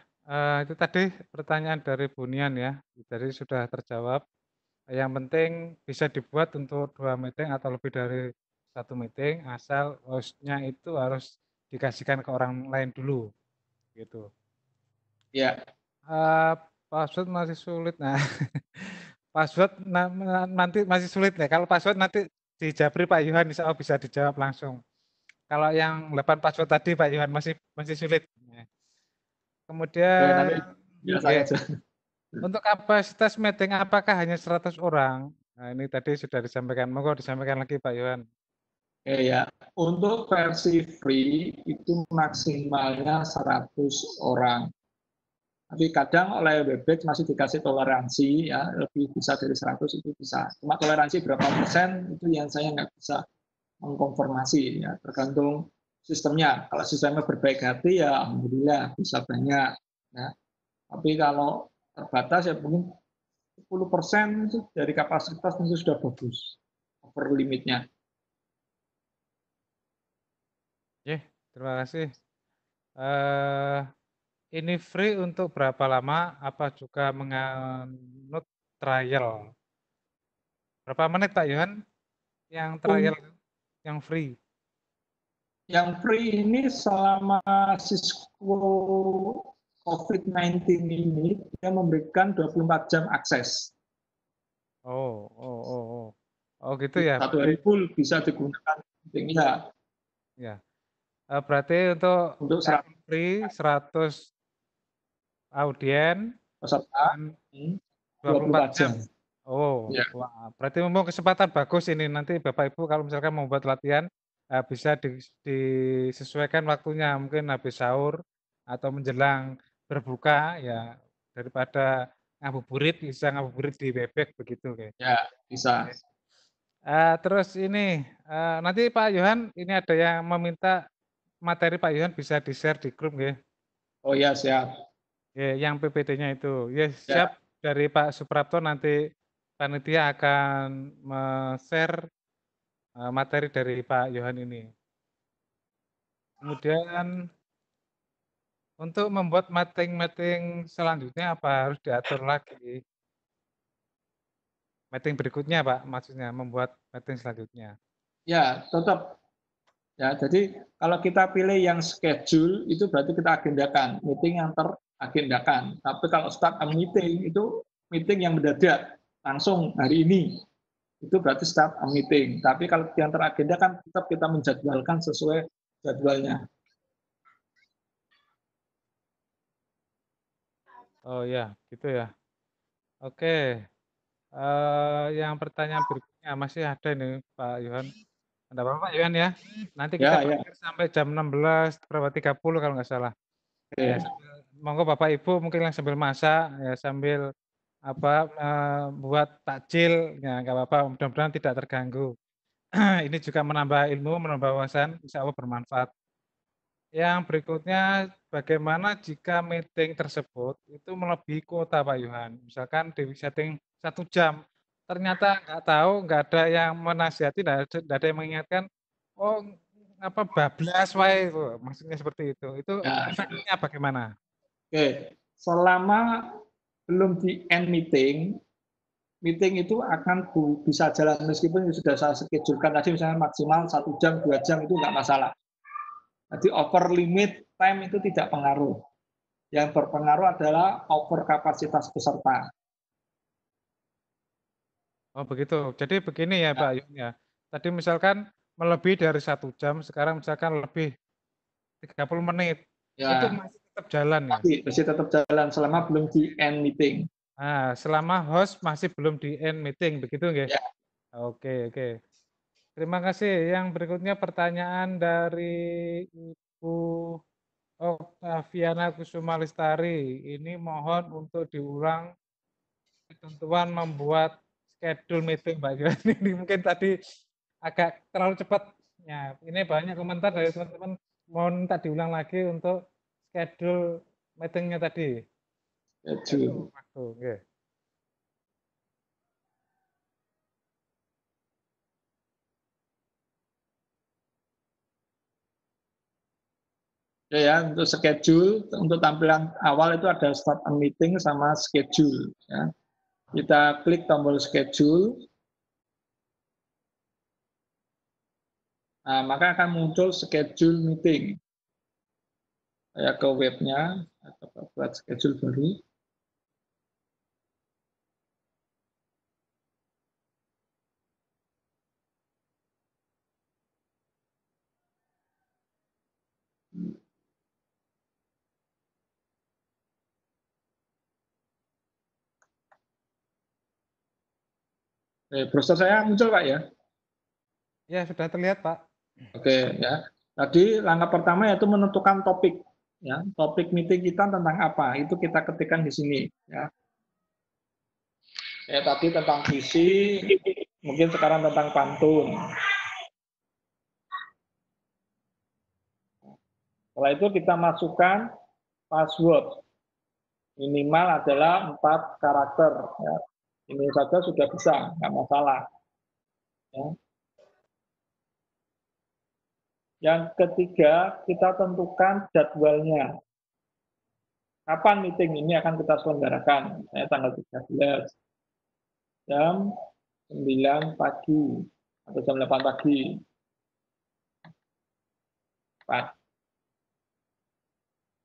itu tadi pertanyaan dari Bunian ya, jadi sudah terjawab. Yang penting bisa dibuat untuk 2 meeting atau lebih dari 1 meeting, asal host-nya itu harus dikasihkan ke orang lain dulu, gitu. Ya, Password masih sulit. Nah, password nanti masih sulit ya. Kalau password nanti di Japri Pak Yohan insya Allah bisa dijawab langsung. Kalau yang 8 password tadi Pak Yohan masih sulit. nanti Kemudian biasa ya, aja. untuk kapasitas meeting apakah hanya 100 orang? Nah, ini tadi sudah disampaikan. Monggo disampaikan lagi Pak Yohan. Ya, untuk versi free itu maksimalnya 100 orang. Tapi kadang oleh Webex masih dikasih toleransi, ya lebih bisa dari 100 itu bisa. Cuma toleransi berapa persen itu yang saya nggak bisa mengkonfirmasi, ya tergantung sistemnya. Kalau sistemnya berbaik hati ya alhamdulillah bisa banyak. Ya. Tapi kalau terbatas ya mungkin 10% dari kapasitas itu sudah bagus, over limitnya. Oke, terima kasih. Ini free untuk berapa lama? Apa juga menganut trial? Berapa menit Pak Yohan yang trial yang free? Yang free ini selama Cisco COVID-19 ini dia memberikan 24 jam akses. Oh gitu ya. 1 hari full bisa digunakan meetingnya. Ya. Berarti untuk yang free 100 audien peserta dan 24 jam. Oh, ya. Wah, berarti memang kesempatan bagus ini. Nanti Bapak Ibu kalau misalkan mau buat latihan bisa disesuaikan waktunya, mungkin habis sahur atau menjelang berbuka ya, daripada ngabuburit bisa ngabuburit di Webex begitu kayak. Ya, bisa. Terus ini nanti Pak Yohan ini ada yang meminta materi Pak Yohan bisa di-share di grup ya. Oh ya, siap. Ya, yang PPT-nya itu. Ya, siap dari Pak Suprapto nanti panitia akan share materi dari Pak Yohan ini. Kemudian untuk membuat meeting selanjutnya apa harus diatur lagi? Meeting berikutnya Pak, maksudnya membuat meeting selanjutnya. Ya, tetap. Ya, jadi kalau kita pilih yang schedule itu berarti kita agendakan meeting yang teragendakan. Tapi kalau start a meeting itu meeting yang mendadak langsung hari ini itu berarti start a meeting. Tapi kalau yang teragendakan tetap kita menjadwalkan sesuai jadwalnya. Oh ya, gitu ya. Oke. Yang pertanyaan berikutnya masih ada ini Pak Yohan. Ada apa Pak Yohan ya? Nanti kita berakhir sampai jam 16.30 kalau nggak salah. Ya, monggo Bapak Ibu mungkin yang sambil masak ya sambil buat takjil ya nggak apa-apa, mudah-mudahan tidak terganggu. Ini juga menambah ilmu, menambah wawasan, insya Allah bermanfaat. Yang berikutnya, bagaimana jika meeting tersebut itu melebihi kuota Pak Yohan? Misalkan di setting 1 jam, ternyata nggak tahu, nggak ada yang menasihati, nggak ada yang mengingatkan, oh apa bablas wae, maksudnya seperti itu. Itu efeknya bagaimana? Oke, selama belum di end meeting, meeting itu akan bisa jalan meskipun sudah saya schedulekan tadi misalnya maksimal 1 jam, 2 jam itu nggak masalah. Jadi over limit time itu tidak pengaruh. Yang berpengaruh adalah over kapasitas peserta. Oh begitu. Jadi begini ya Pak Yun ya. Tadi misalkan melebihi dari 1 jam, sekarang misalkan lebih 30 menit. Ya, itu masih tetap jalan ya? Masih tetap jalan selama belum di end meeting. Nah, selama host masih belum di end meeting, begitu nggih? Ya. Oke. Terima kasih. Yang berikutnya pertanyaan dari Ibu Oktaviana Kusuma Lestari, ini mohon untuk diulang ketentuan membuat schedule meeting Mbak Johan. Ini mungkin tadi agak terlalu cepat. Ya, ini banyak komentar dari teman-teman. Mohon minta diulang lagi untuk schedule meetingnya tadi. Schedule. Waktu, okay. Ya, untuk schedule, untuk tampilan awal itu ada start a meeting sama schedule. Ya. Kita klik tombol schedule, nah, maka akan muncul schedule meeting. Saya ke webnya, atau buat schedule baru. Browser saya muncul Pak ya? Ya, sudah terlihat Pak. Oke ya. Tadi langkah pertama yaitu menentukan topik. Ya, topik meeting kita tentang apa? Itu kita ketikkan di sini. Ya. Tadi tentang visi, mungkin sekarang tentang pantun. Setelah itu kita masukkan password. Minimal adalah 4 karakter. Ya. Ini saja sudah bisa, nggak masalah. Ya. Yang ketiga, kita tentukan jadwalnya. Kapan meeting ini akan kita selenggarakan? Misalnya tanggal 13, jam 9 pagi, atau jam 8 pagi.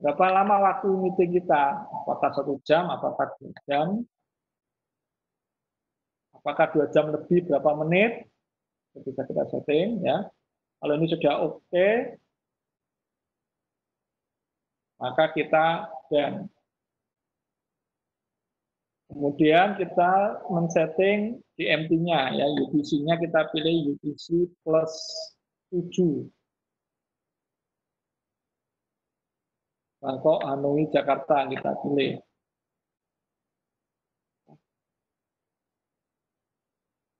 Berapa lama waktu meeting kita? Apakah 1 jam, apakah 2 jam? Apakah 2 jam lebih berapa menit? Itu bisa kita setting ya. Kalau ini sudah oke, maka kita dan kemudian kita men-setting di MT-nya ya, UTC-nya kita pilih UTC plus 7. Bangkok, Hanoi, Jakarta kita pilih.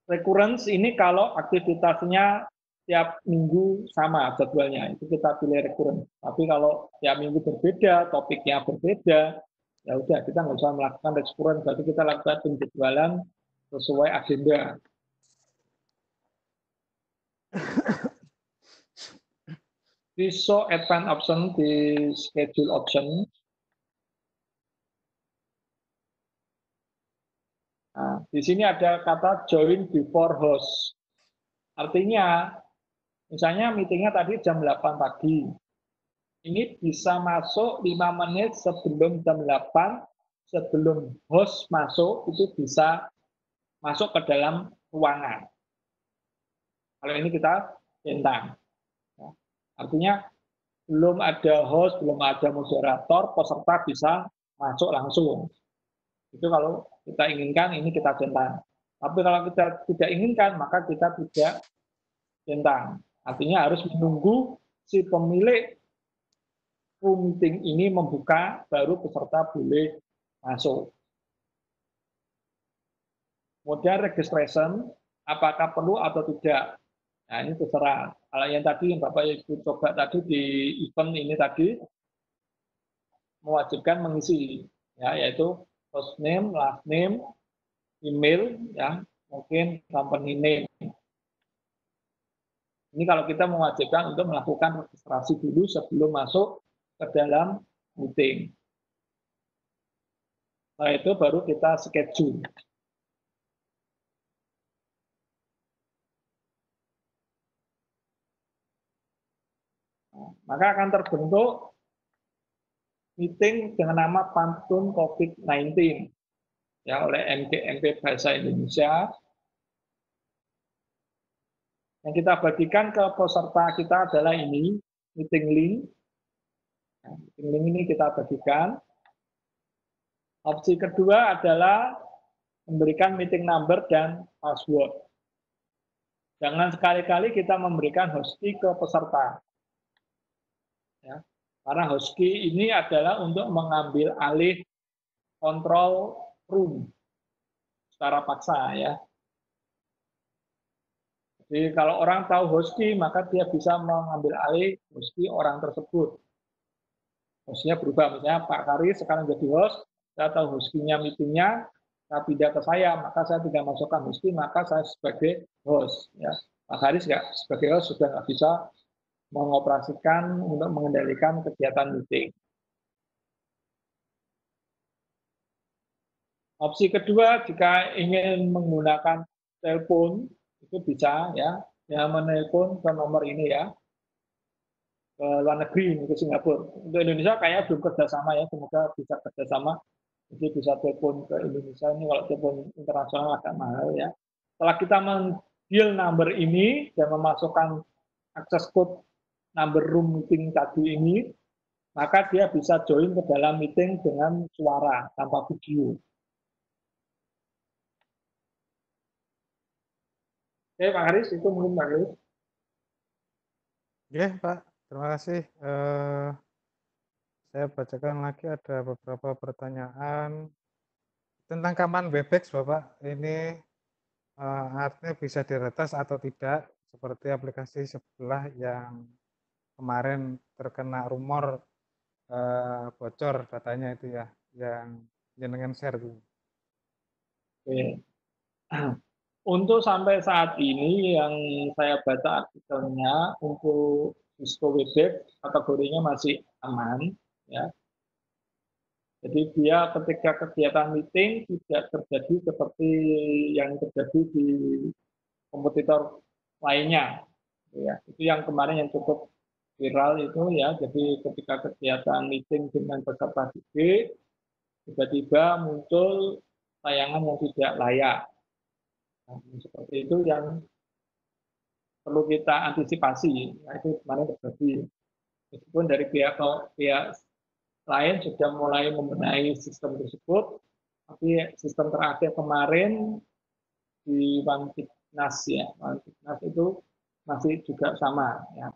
Recurrence ini kalau aktivitasnya tiap minggu sama jadwalnya, itu kita pilih recurrence. Tapi kalau tiap minggu berbeda, topiknya berbeda, ya udah kita nggak usah melakukan recurrence, berarti kita lakukan penjadwalan sesuai agenda. Di show advanced option di schedule option. Nah, di sini ada kata join before host. Artinya, misalnya meetingnya tadi jam 8 pagi. Ini bisa masuk 5 menit sebelum jam 8, sebelum host masuk, itu bisa masuk ke dalam ruangan. Kalau ini kita centang. Artinya, belum ada host, belum ada moderator, peserta bisa masuk langsung. Itu kalau kita inginkan, ini kita centang. Tapi kalau kita tidak inginkan, maka kita tidak centang. Artinya harus menunggu si pemilik room meeting ini membuka, baru peserta boleh masuk. Kemudian registration, apakah perlu atau tidak? Nah, ini terserah. Kalau yang tadi, yang Bapak Ibu coba tadi di event ini tadi, mewajibkan mengisi, ya, yaitu first name, last name, email, ya, mungkin company name. Ini kalau kita mewajibkan untuk melakukan registrasi dulu sebelum masuk ke dalam meeting. Setelah itu baru kita schedule. Maka akan terbentuk meeting dengan nama Pantun COVID-19 ya oleh MGMP Bahasa Indonesia. Yang kita bagikan ke peserta kita adalah ini, meeting link. Nah, meeting link ini kita bagikan. Opsi kedua adalah memberikan meeting number dan password. Jangan sekali-kali kita memberikan host key ke peserta. Ya. Karena host key ini adalah untuk mengambil alih kontrol room secara paksa ya. Jadi kalau orang tahu host key, maka dia bisa mengambil alih host key orang tersebut. Hostnya berubah, misalnya Pak Kari sekarang jadi host, saya tahu host key-nya meetingnya, saya pindah ke saya, maka saya tidak masukkan host key, maka saya sebagai host. Ya. Pak Haris sebagai host sudah nggak bisa mengoperasikan untuk mengendalikan kegiatan meeting. Opsi kedua, jika ingin menggunakan telepon, itu bisa ya, menelpon ke nomor ini ya, ke luar negeri, ke Singapura. Untuk Indonesia kayaknya belum kerjasama ya, semoga bisa kerjasama. Jadi bisa telepon ke Indonesia, ini kalau telepon internasional agak mahal ya. Setelah kita mendeal number ini dan memasukkan akses code number room meeting tadi ini, maka dia bisa join ke dalam meeting dengan suara tanpa video. Oke, Pak Haris, itu mungkin Pak Haris. Oke, Pak. Terima kasih. Saya bacakan lagi ada beberapa pertanyaan tentang keamanan Webex, Bapak. Ini artinya bisa diretas atau tidak, seperti aplikasi sebelah yang kemarin terkena rumor bocor datanya itu ya, yang jenengan share itu. Oke. Untuk sampai saat ini yang saya baca artikelnya untuk Cisco Webex kategorinya masih aman ya. Jadi dia ketika kegiatan meeting tidak terjadi seperti yang terjadi di kompetitor lainnya. Ya, itu yang kemarin yang cukup viral itu ya. Jadi ketika kegiatan meeting dengan peserta didik tiba-tiba muncul tayangan yang tidak layak. Nah, seperti itu yang perlu kita antisipasi. Nah, itu kemarin terjadi. Meskipun dari pihak lain sudah mulai membenahi sistem tersebut, tapi sistem terakhir kemarin di Wantiknas ya, Wantiknas itu masih juga sama ya.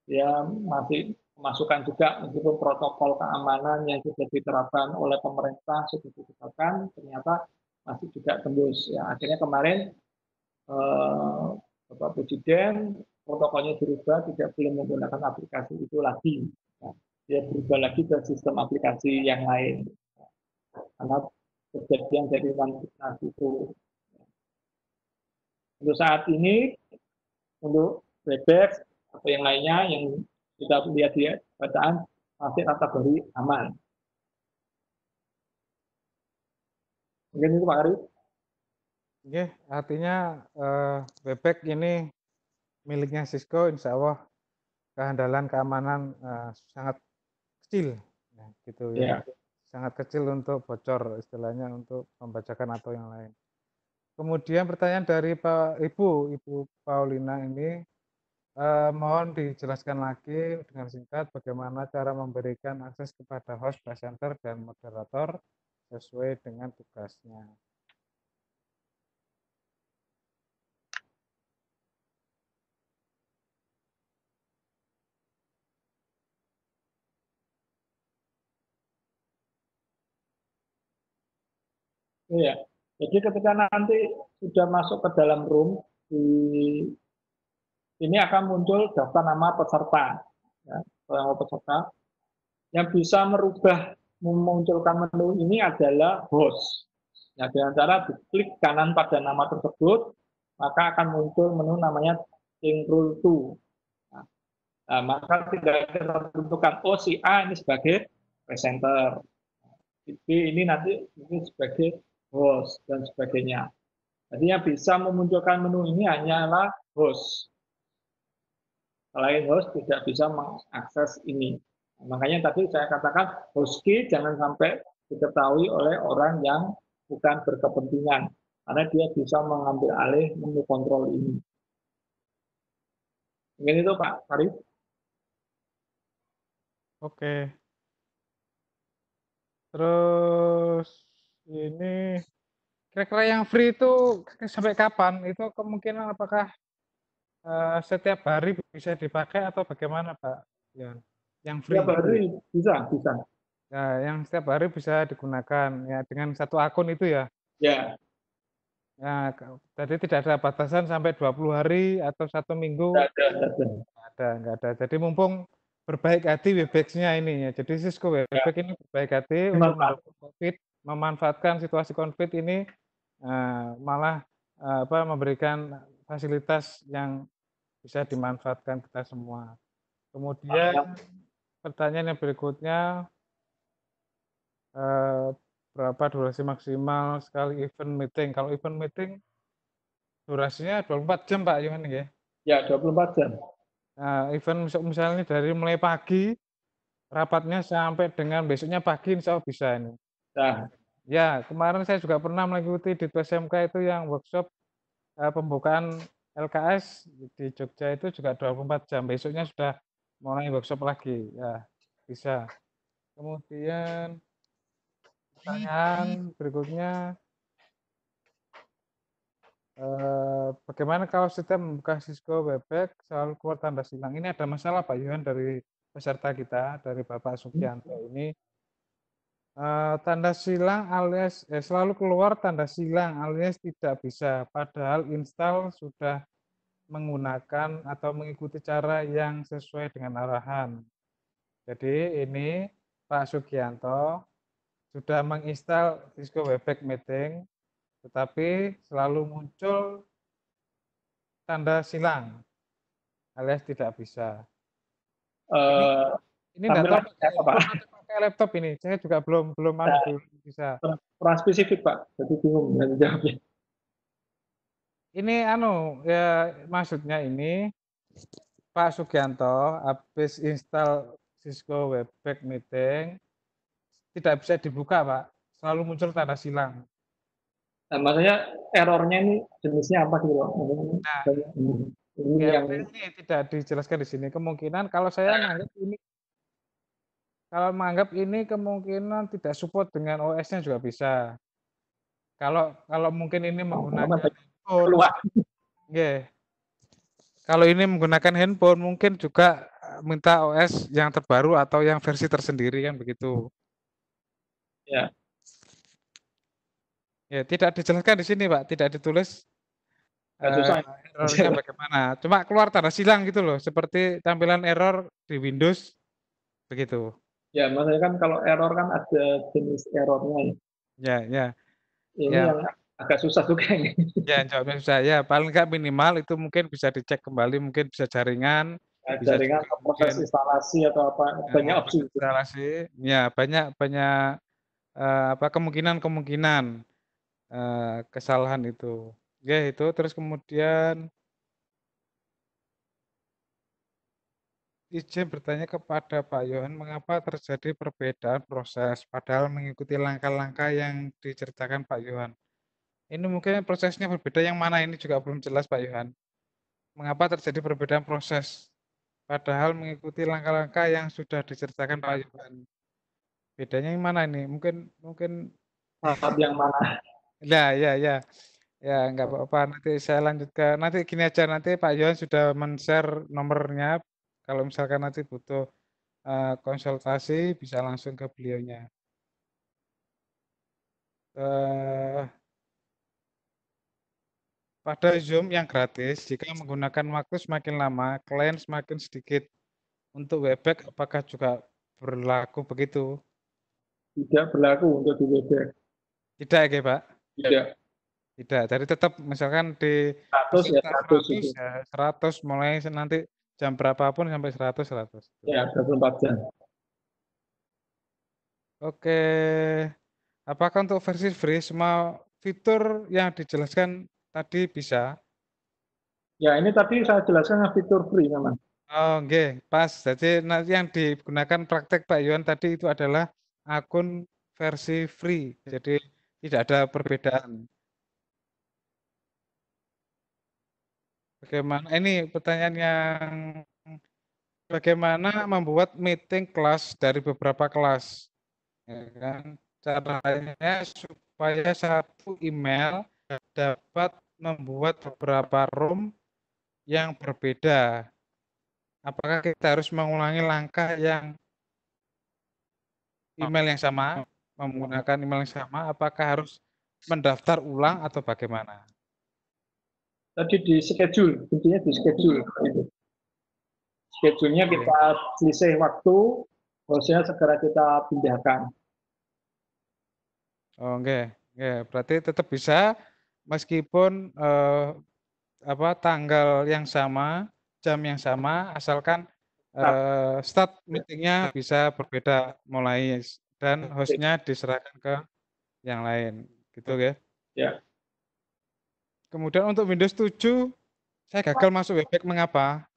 Dia masih memasukkan juga meskipun protokol keamanan yang sudah diterapkan oleh pemerintah sudah ditetapkan, ternyata masih juga tembus ya. Akhirnya kemarin Bapak Presiden protokolnya dirubah, tidak boleh menggunakan aplikasi itu lagi. Ya, dia berubah lagi ke sistem aplikasi yang lain. Karena kejadian dari Wantiknas itu. Untuk saat ini, untuk Webex atau yang lainnya yang kita lihat di bacaan masih kategori aman. Mungkin itu Pak Arif. Oke, artinya Webex ini miliknya Cisco, insya Allah kehandalan keamanan sangat kecil, ya, gitu ya. Sangat kecil untuk bocor, istilahnya untuk membacakan atau yang lain. Kemudian pertanyaan dari Ibu Paulina ini, mohon dijelaskan lagi dengan singkat bagaimana cara memberikan akses kepada host, presenter, dan moderator sesuai dengan tugasnya. Iya. Jadi ketika nanti sudah masuk ke dalam room, ini akan muncul daftar nama peserta. Ya, nama peserta. Yang bisa merubah memunculkan menu ini adalah host. Nah, dengan cara diklik kanan pada nama tersebut, maka akan muncul menu namanya Change Rule To. Nah, maka tidak ditentukan, oh si A ini sebagai presenter, B ini nanti mungkin sebagai host, dan sebagainya. Jadi yang bisa memunculkan menu ini hanyalah host. Selain host tidak bisa mengakses ini. Makanya tadi saya katakan host key jangan sampai diketahui oleh orang yang bukan berkepentingan, karena dia bisa mengambil alih menu kontrol ini. Mungkin itu Pak Farid. Oke. Terus ini kira-kira yang free itu sampai kapan? Itu kemungkinan apakah setiap hari bisa dipakai atau bagaimana Pak Yan? yang free. Setiap hari bisa. Ya, yang setiap hari bisa digunakan ya dengan satu akun itu ya. Ya, Ya, jadi tidak ada batasan sampai 20 hari atau 1 minggu. Nggak ada. Jadi mumpung berbaik hati Webex-nya ini ya. Jadi Cisco Webex ini berbaik hati untuk mendukung COVID, memanfaatkan situasi COVID ini malah memberikan fasilitas yang bisa dimanfaatkan kita semua. Kemudian pertanyaan yang berikutnya, berapa durasi maksimal sekali event meeting? Kalau event meeting durasinya 24 jam Pak Yohan ya? Ya, 24 jam. Nah, event misalnya dari mulai pagi, rapatnya sampai dengan besoknya pagi insya Allah bisa ini. Nah, Ya, kemarin saya juga pernah mengikuti di PSMK itu yang workshop pembukaan LKS di Jogja itu juga 24 jam. Besoknya sudah mulai workshop lagi. Ya, bisa. Kemudian pertanyaan berikutnya, bagaimana kalau setiap membuka Cisco Webex selalu keluar tanda silang? Ini ada masalah Pak Yohan dari peserta kita, dari Bapak Sugianto ini. Tanda silang alias selalu keluar tanda silang alias tidak bisa, padahal install sudah menggunakan atau mengikuti cara yang sesuai dengan arahan. Jadi ini Pak Sugianto sudah menginstal Cisco Webex Meeting, tetapi selalu muncul tanda silang alias tidak bisa. Ini enggak tahu pakai laptop ini. Saya juga belum bisa. Kurang spesifik Pak, jadi bingung menjawabnya. Ini ya maksudnya ini Pak Sugianto habis install Cisco Webex Meeting tidak bisa dibuka Pak, selalu muncul tanda silang. Nah, maksudnya errornya ini jenisnya apa gitu? Nah, ini ya, yang ini tidak dijelaskan di sini. Kemungkinan kalau saya menganggap ini kemungkinan tidak support dengan OS-nya juga bisa. Kalau mungkin ini menggunakan handphone, yeah. Kalau ini menggunakan handphone mungkin juga minta OS yang terbaru atau yang versi tersendiri kan begitu. Ya. Ya, tidak dijelaskan di sini Pak, tidak ditulis errornya bagaimana. Cuma keluar tanda silang gitu loh, seperti tampilan error di Windows begitu. Ya, maksudnya kan kalau error kan ada jenis errornya. Ya. Ini yang agak susah juga ini. Ya, jawabnya susah. Ya, paling nggak minimal itu mungkin bisa dicek kembali, mungkin bisa jaringan, bisa jaringan juga proses instalasi atau apa, banyak opsi. Instalasi, ya banyak kemungkinan kesalahan itu. Ya itu, terus kemudian izin bertanya kepada Pak Yohan, mengapa terjadi perbedaan proses padahal mengikuti langkah-langkah yang diceritakan Pak Yohan. Ini mungkin prosesnya berbeda yang mana ini juga belum jelas Pak Yohan. Mengapa terjadi perbedaan proses padahal mengikuti langkah-langkah yang sudah diceritakan Pak Yohan. Bedanya yang mana ini? Mungkin yang mana? Ya, nggak apa-apa. Nanti saya lanjutkan. Nanti gini aja, nanti Pak Yohan sudah men-share nomornya. Kalau misalkan nanti butuh konsultasi, bisa langsung ke beliaunya. Pada Zoom yang gratis, jika menggunakan waktu semakin lama, klien semakin sedikit. Untuk Webex, apakah juga berlaku begitu? Tidak berlaku untuk di Webex. Tidak ya Pak? Tidak. Jadi tetap misalkan di 100 mulai nanti jam berapapun sampai 100. Ya, 24 jam. Oke. Apakah untuk versi free semua fitur yang dijelaskan tadi bisa? Ya, ini tadi saya jelaskan fitur free memang. Oh, oke, pas. Jadi nanti yang digunakan praktek Pak Yohan tadi itu adalah akun versi free. Jadi tidak ada perbedaan. Bagaimana? Ini pertanyaan yang bagaimana membuat meeting kelas dari beberapa kelas? Ya kan? Caranya supaya satu email dapat membuat beberapa room yang berbeda apakah kita harus mengulangi langkah yang email yang sama, menggunakan email yang sama, apakah harus mendaftar ulang atau bagaimana? Tadi di schedule, intinya di schedule itu. Schedule-nya Oke. kita selisih waktu, harusnya segera kita pindahkan. Oh, oke. Oke, berarti tetap bisa meskipun tanggal yang sama, jam yang sama, asalkan start meetingnya bisa berbeda mulai dan hostnya diserahkan ke yang lain, gitu ya. Ya. Kemudian untuk Windows 7, saya gagal masuk Webex, mengapa?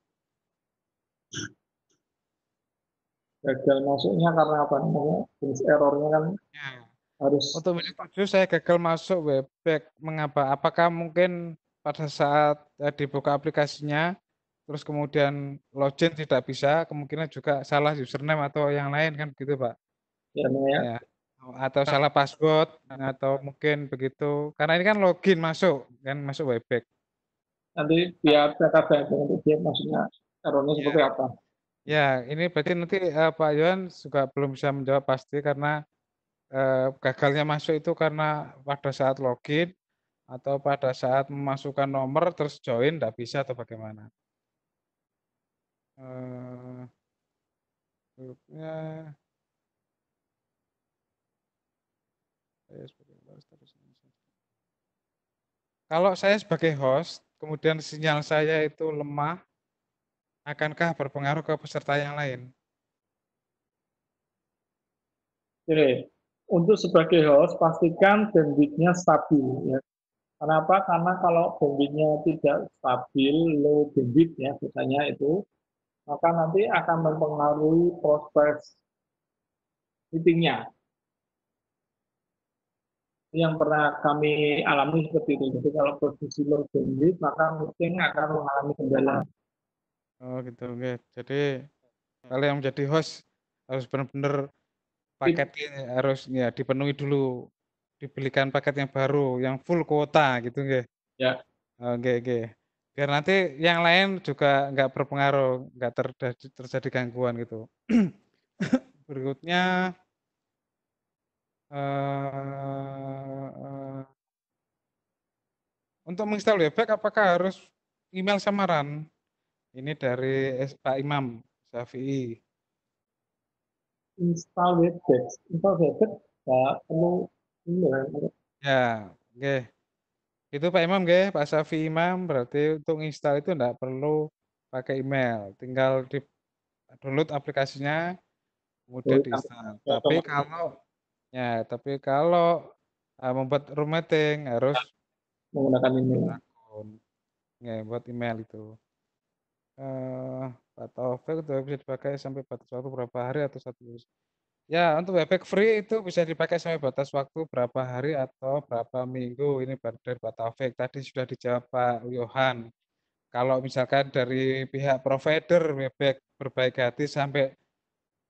Gagal masuknya karena apa namanya? Jenis errornya kan Ya. harus Untuk Windows 7 saya gagal masuk Webex, mengapa? Apakah mungkin pada saat dibuka aplikasinya, terus kemudian login tidak bisa, kemungkinan juga salah username atau yang lain kan begitu, Pak? ya namanya Ya. Atau salah password atau mungkin begitu. Karena ini kan login masuk Webex. nanti biar data bank untuk dia maksudnya errornya seperti apa. Ya, ini berarti nanti Pak Yohan juga belum bisa menjawab pasti karena gagalnya masuk itu karena pada saat login atau pada saat memasukkan nomor terus join tidak bisa atau bagaimana? Grupnya kalau saya sebagai host, kemudian sinyal saya itu lemah, akankah berpengaruh ke peserta yang lain? Jadi, untuk sebagai host pastikan bandwidth-nya stabil ya. Kenapa? Karena kalau bandwidth-nya tidak stabil, low bandwidth ya biasanya itu, maka nanti akan mempengaruhi proses meeting-nya. Yang pernah kami alami seperti itu. Jadi kalau posisi low bandwidth, maka meeting akan mengalami kendala. Oh gitu, oke. Jadi kalau yang menjadi host harus benar-benar paketnya harus ya dipenuhi dulu, dibelikan paket yang baru, yang full kuota gitu, nggih. Ya. Oke, oke. Biar nanti yang lain juga nggak berpengaruh, nggak terjadi gangguan gitu. Berikutnya untuk menginstal Webex apakah harus email samaran? Ini dari Pak Imam Syafi'i. Install Webex nggak perlu email. Ya, oke. Itu Pak Imam nggih, Pak Syafi'i Imam berarti untuk install itu enggak perlu pakai email, tinggal di download aplikasinya kemudian diinstal. Tapi kalau membuat room meeting harus menggunakan email. akun. Ya, buat email itu. Pak Taufik itu bisa dipakai sampai batas waktu berapa hari atau 1 Ya, untuk Webex free itu bisa dipakai sampai batas waktu berapa hari atau berapa minggu. Ini dari Pak Taufik. Tadi sudah dijawab Pak Yohan. Kalau misalkan dari pihak provider Webex berbaik hati sampai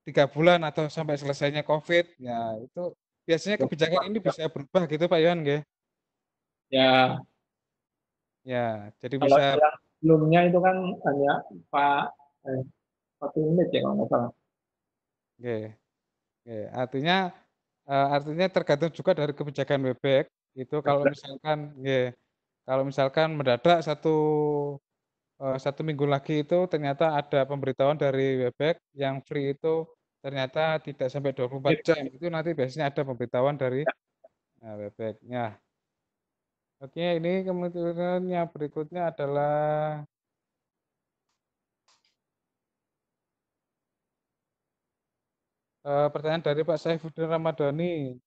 3 bulan atau sampai selesainya COVID, ya itu biasanya kebijakan ini bisa berubah gitu Pak Yohan nggih? Ya, Ya, jadi kalau bisa yang sebelumnya itu kan hanya Pak 1 menit ya kalau nggak salah. nggih. Nggih, artinya tergantung juga dari kebijakan Webex, itu kalau misalkan nggih, kalau misalkan mendadak satu minggu lagi itu ternyata ada pemberitahuan dari Webex yang free itu ternyata tidak sampai 24 jam, itu nanti biasanya ada pemberitahuan dari Webex. Nah, oke ini kemudian yang berikutnya adalah pertanyaan dari Pak Saifuddin Ramadhani.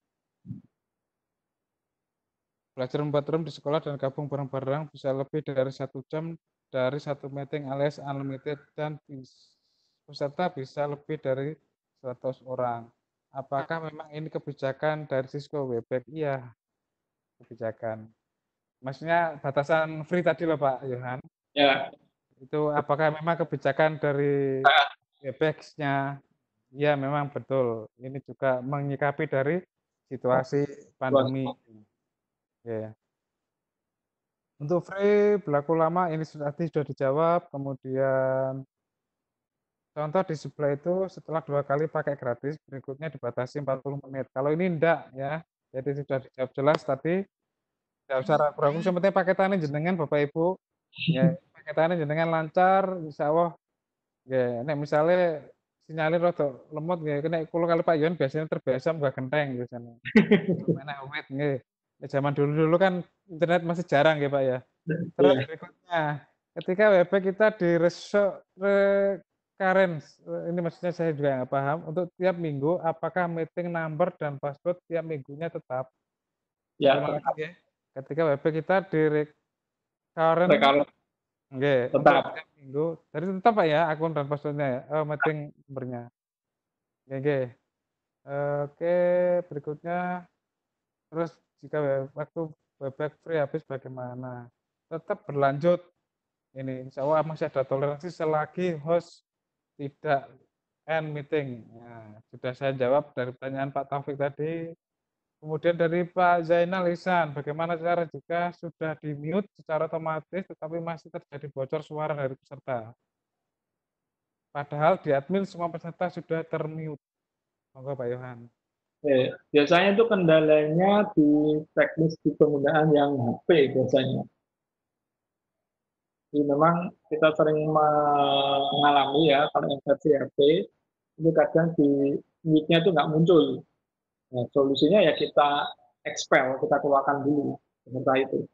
Belajar membuat room di sekolah dan gabung bareng-bareng bisa lebih dari 1 jam dari satu meeting alias unlimited dan peserta bisa lebih dari 100 orang. Apakah memang ini kebijakan dari Cisco Webex? Iya, kebijakan. Maksudnya batasan free tadi loh Pak Yohan. Ya, Itu apakah memang kebijakan dari Webex-nya? Iya, memang betul. Ini juga menyikapi dari situasi pandemi. Ya. Untuk free berlaku lama ini tadi sudah dijawab, kemudian Contoh di sebelah itu setelah 2 kali pakai gratis, berikutnya dibatasi 40 menit. Kalau ini enggak ya. Jadi sudah dijawab jelas tadi, enggak usah ragu-ragu, yang penting paketannya jenengan Bapak Ibu. Ya, paketannya jenengan lancar, insyaallah. Nggih, nek misale sinyale rada lemot nggih, nek kula kali Pak Yon biasanya terbiasa munggah genteng biasanya. Mana wit nggih. Nek zaman dulu-dulu kan internet masih jarang nggih Pak ya. Terus Iya. berikutnya, ketika WP kita recurrence, ini maksudnya saya juga nggak paham, untuk tiap minggu apakah meeting number dan password tiap minggunya tetap? Ya, Ulang lagi ya, ketika WP kita recurrent rekal nggih, untuk tetap. tiap minggu, jadi tetap Pak ya akun dan password-nya ya, meeting number-nya. Nggih nggih. Oke, berikutnya, terus jika waktu Webex free habis bagaimana? Tetap berlanjut. Ini insya Allah masih ada toleransi selagi host tidak end meeting. Nah, sudah saya jawab dari pertanyaan Pak Taufik tadi. Kemudian dari Pak Zainal Ihsan, bagaimana cara jika sudah di-mute secara otomatis tetapi masih terjadi bocor suara dari peserta? Padahal di admin semua peserta sudah ter-mute. Monggo Pak Yohan. Biasanya itu kendalanya di teknis di penggunaan yang HP biasanya. Jadi memang kita sering mengalami ya, kalau yang versi HP, itu kadang di mute-nya itu nggak muncul. Nah, solusinya ya kita expel, kita keluarkan dulu peserta itu.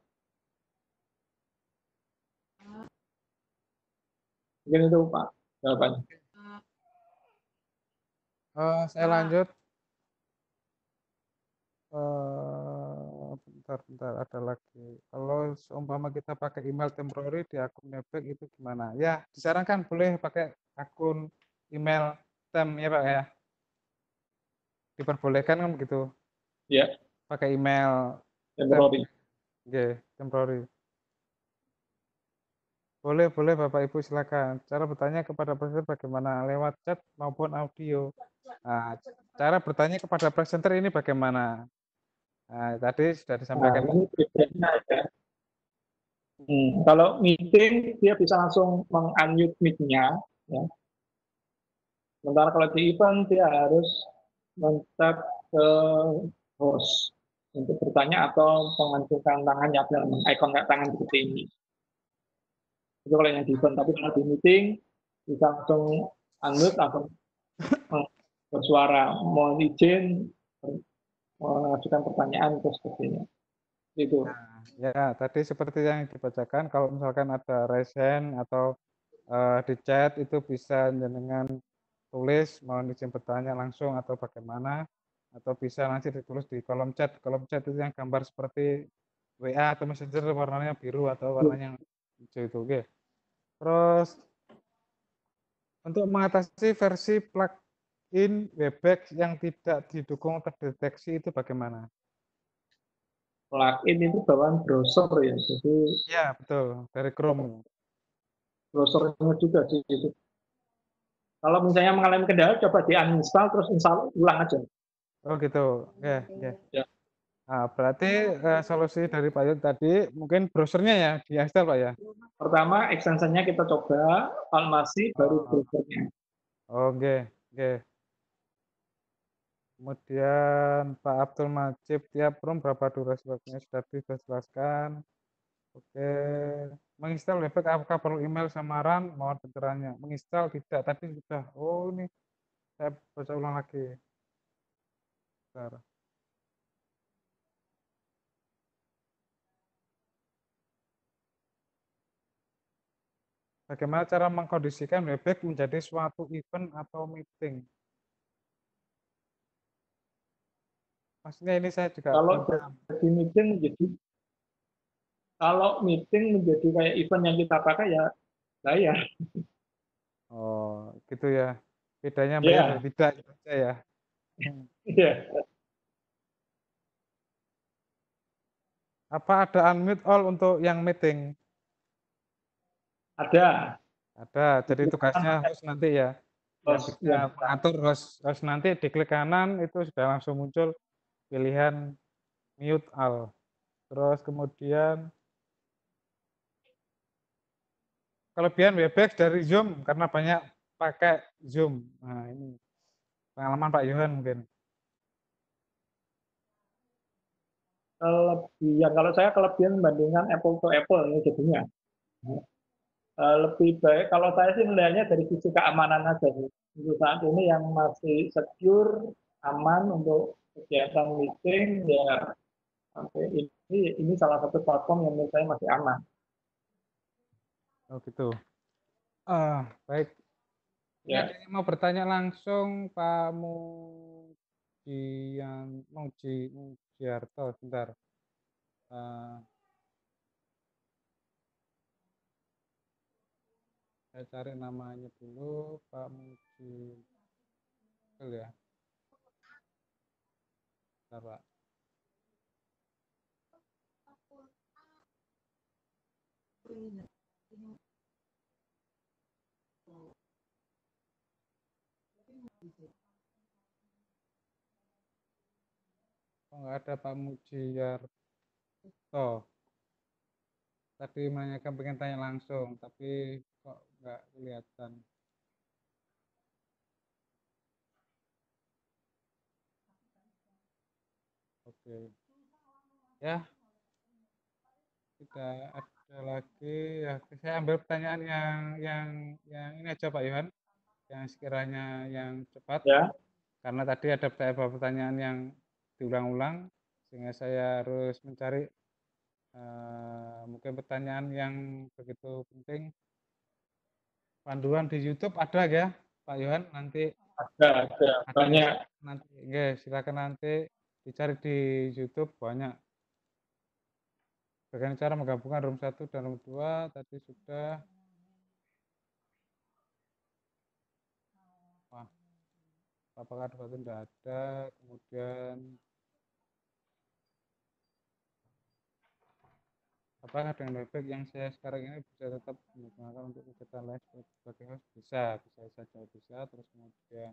Mungkin itu Pak jawabannya. Saya lanjut. Bentar, ada lagi. Kalau seumpama kita pakai email temporary di akun Nebek itu gimana? Ya, disarankan boleh pakai akun email tem ya Pak ya. Diperbolehkan kan begitu. Ya, Pakai email temporary. temporary. Boleh Bapak Ibu silakan. Cara bertanya kepada presenter bagaimana? Lewat chat maupun audio. Nah, cara bertanya kepada presenter ini bagaimana? Nah, tadi sudah Nah, disampaikan. ini bedanya ya. Kalau meeting dia bisa langsung meng-unmute mic-nya, ya. Sementara kalau di event dia harus men-tap ke host untuk bertanya atau mengacungkan tangannya dengan ikon tangan seperti ini. Itu kalau yang di event, tapi kalau di meeting bisa langsung unmute atau bersuara, mohon izin mengajukan pertanyaan atau sebagainya. Itu. Nah, ya tadi seperti yang dibacakan, kalau misalkan ada raise hand atau di chat itu bisa dengan tulis mohon izin bertanya langsung atau bagaimana, atau bisa nanti ditulis di kolom chat. Kolom chat itu yang gambar seperti WA atau Messenger warnanya biru atau warnanya hijau itu, oke. Terus untuk mengatasi versi plugin Webex yang tidak didukung terdeteksi itu bagaimana? Plugin itu bawaan browser ya, jadi Ya betul, dari Chrome. browsernya juga sih itu. Kalau misalnya mengalami kendala, coba di-uninstall terus install ulang aja. Oh gitu, ya. Ya. Nah, berarti solusi dari Pak Yud tadi mungkin browsernya ya di-install Pak ya? Pertama extensionnya kita coba, Almasi baru browsernya. Oke. Kemudian Pak Abdul Majid, tiap room berapa durasi waktunya sudah dijelaskan. Oke. Menginstal Webex apakah perlu email samaran? Mohon pencerahannya. Menginstal tidak, tadi sudah. Oh ini saya baca ulang lagi. Bentar. Bagaimana cara mengkondisikan Webex menjadi suatu event atau meeting? Maksudnya ini saya juga Kalau belum paham. jadi meeting menjadi kayak event yang kita pakai ya bayar. Oh, gitu ya. Bedanya bayar dan tidak gitu aja ya. Iya. Apa ada unmute all untuk yang meeting? Ada. Ada. Jadi tugasnya host nanti ya. Yang bisa mengatur host nanti diklik kanan itu sudah langsung muncul pilihan mute all. Terus kemudian kelebihan Webex dari Zoom karena banyak pakai Zoom. Nah, ini pengalaman Pak Yohan mungkin. Kelebihan, kalau saya kelebihan membandingkan apple to apple ini jadinya. Lebih baik, kalau saya sih melihatnya dari sisi keamanan aja sih. Untuk saat ini yang masih secure, aman untuk kegiatan meeting, ya ini salah satu platform yang menurut saya masih aman. Oh gitu. Baik. Ini Ya. ada yang mau bertanya langsung Pak Mujiarto, sebentar. Saya cari namanya dulu, Pak Muji. Betul ya? Bentar, Pak. Oh, nggak ada Pak Mujiarto. Tadi menanyakan pengen tanya langsung, tapi kok nggak kelihatan. Oke. Ya, tidak ada lagi. Ya, saya ambil pertanyaan yang ini aja Pak Yohan, yang sekiranya yang cepat. Ya. Karena tadi ada beberapa pertanyaan yang diulang-ulang, sehingga saya harus mencari mungkin pertanyaan yang begitu penting. Panduan di YouTube ada ya, Pak Yohan? Nanti Ada banyak. Nanti, silakan nanti dicari di YouTube banyak. Bagaimana cara menggabungkan room 1 dan room 2 tadi sudah. Wah, apakah ada batu tidak ada, kemudian apakah dengan webback yang saya sekarang ini bisa tetap menggunakan untuk kegiatan lain sebagai host? Bisa saja bisa. Terus kemudian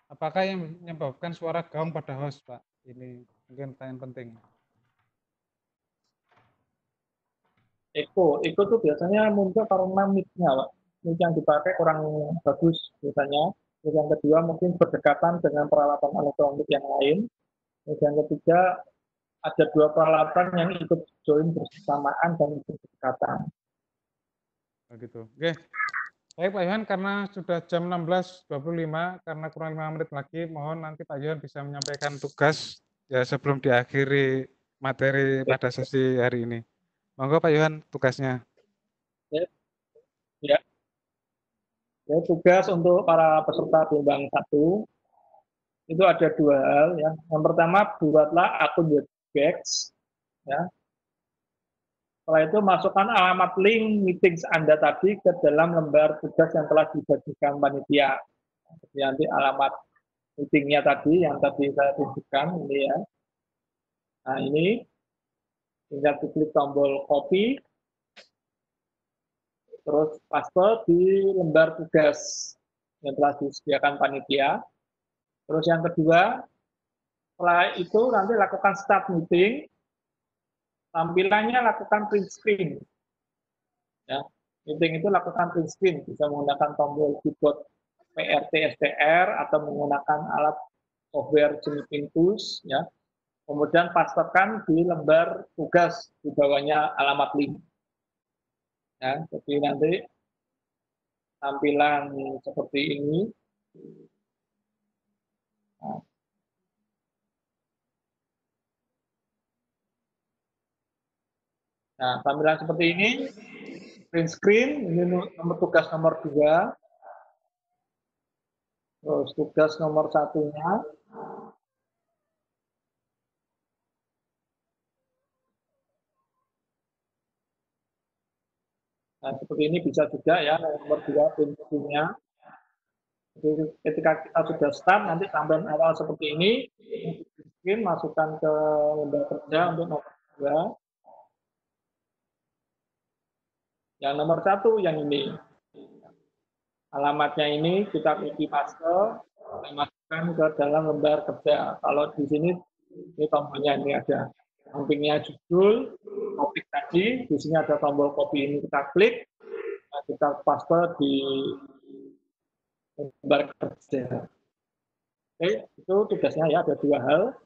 apakah yang menyebabkan suara gaung pada host, Pak? Ini mungkin pertanyaan penting. Eko tuh biasanya muncul karena mic-nya, Pak. Mic yang dipakai kurang bagus biasanya. Terus yang kedua mungkin berdekatan dengan peralatan elektronik yang lain. Terus yang ketiga ada dua peralatan yang ikut join bersamaan dan ikut berdekatan. Begitu. Oke. Baik Pak Yohan, karena sudah jam 16.25, karena kurang 5 menit lagi, mohon nanti Pak Yohan bisa menyampaikan tugas ya sebelum diakhiri materi pada sesi hari ini. Monggo Pak Yohan, tugasnya. Ya. Ya, tugas untuk para peserta gelombang 1 itu ada dua hal ya. Yang pertama, buatlah akun Webex ya. Setelah itu masukkan alamat link meetings Anda tadi ke dalam lembar tugas yang telah dibagikan panitia. Jadi nanti alamat meetingnya tadi yang tadi saya tunjukkan ini ya. Nah ini tinggal diklik tombol copy, terus paste di lembar tugas yang telah disediakan panitia. Terus yang kedua, setelah itu nanti lakukan start meeting, tampilannya lakukan print screen. Ya, meeting itu lakukan print screen, bisa menggunakan tombol keyboard PRT STR atau menggunakan alat software meeting tools. Ya. Kemudian pastekan di lembar tugas di bawahnya alamat link. Ya, jadi nanti tampilan seperti ini. Nah, tampilan seperti ini, print screen, ini nomor tugas nomor 2. Terus tugas nomor 1-nya. Nah, seperti ini bisa juga ya, nomor 2 print screen-nya. Jadi ketika kita sudah start, nanti tampilan awal seperti ini, screen masukkan ke lembar kerja untuk nomor 2. Yang nomor 1 yang ini. Alamatnya ini kita copy paste, kita masukkan ke dalam lembar kerja. Kalau di sini, ini tombolnya ini ada. sampingnya judul, topik tadi, di sini ada tombol copy ini kita klik, kita paste di lembar kerja. Oke, itu tugasnya ya, ada 2 hal.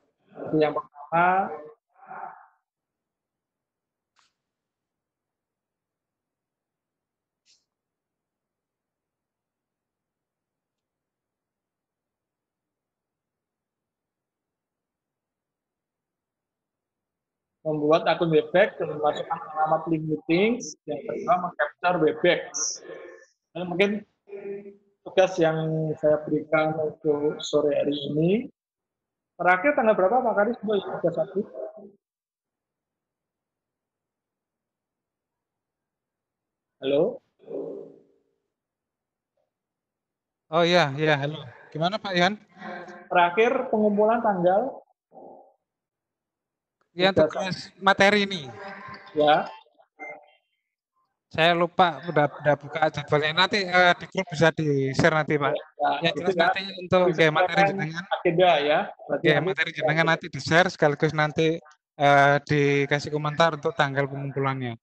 Yang pertama, membuat akun Webex dan memasukkan alamat link meetings. Yang kedua, mengcapture Webex. Dan mungkin tugas yang saya berikan untuk sore hari ini. Terakhir tanggal berapa Pak Karis? Tugas satu. Halo? Oh iya, halo. Gimana Pak Yohan? Terakhir pengumpulan tanggal? Ya, tugas materi ini. Ya. Saya lupa udah buka jadwalnya. Nanti di grup bisa di-share nanti Pak. Ya jelas nanti untuk materi jenengan. Agenda ya. Materi jenengan nanti di-share sekaligus nanti dikasih komentar untuk tanggal pengumpulannya.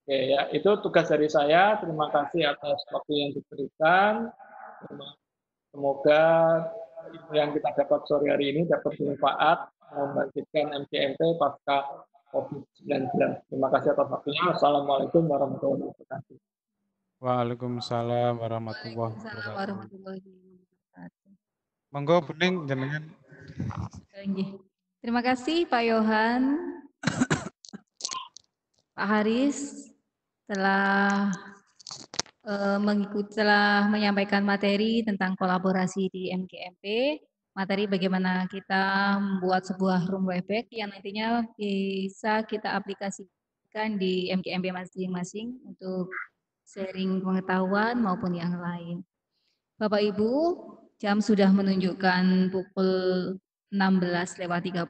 Oke ya, itu tugas dari saya. Terima kasih atas waktu yang diberikan. Semoga ilmu yang kita dapat sore hari ini dapat bermanfaat membangkitkan MKMP pasca COVID-19. Terima kasih atas waktunya. Assalamualaikum warahmatullahi wabarakatuh. Waalaikumsalam warahmatullahi wabarakatuh. Monggo Bening jenengan. Terima kasih Pak Yohan, Pak Haris telah menyampaikan materi tentang kolaborasi di MKMP, materi bagaimana kita membuat sebuah room Webex yang nantinya bisa kita aplikasikan di MKMP masing-masing untuk sharing pengetahuan maupun yang lain. Bapak Ibu, jam sudah menunjukkan pukul 16:34.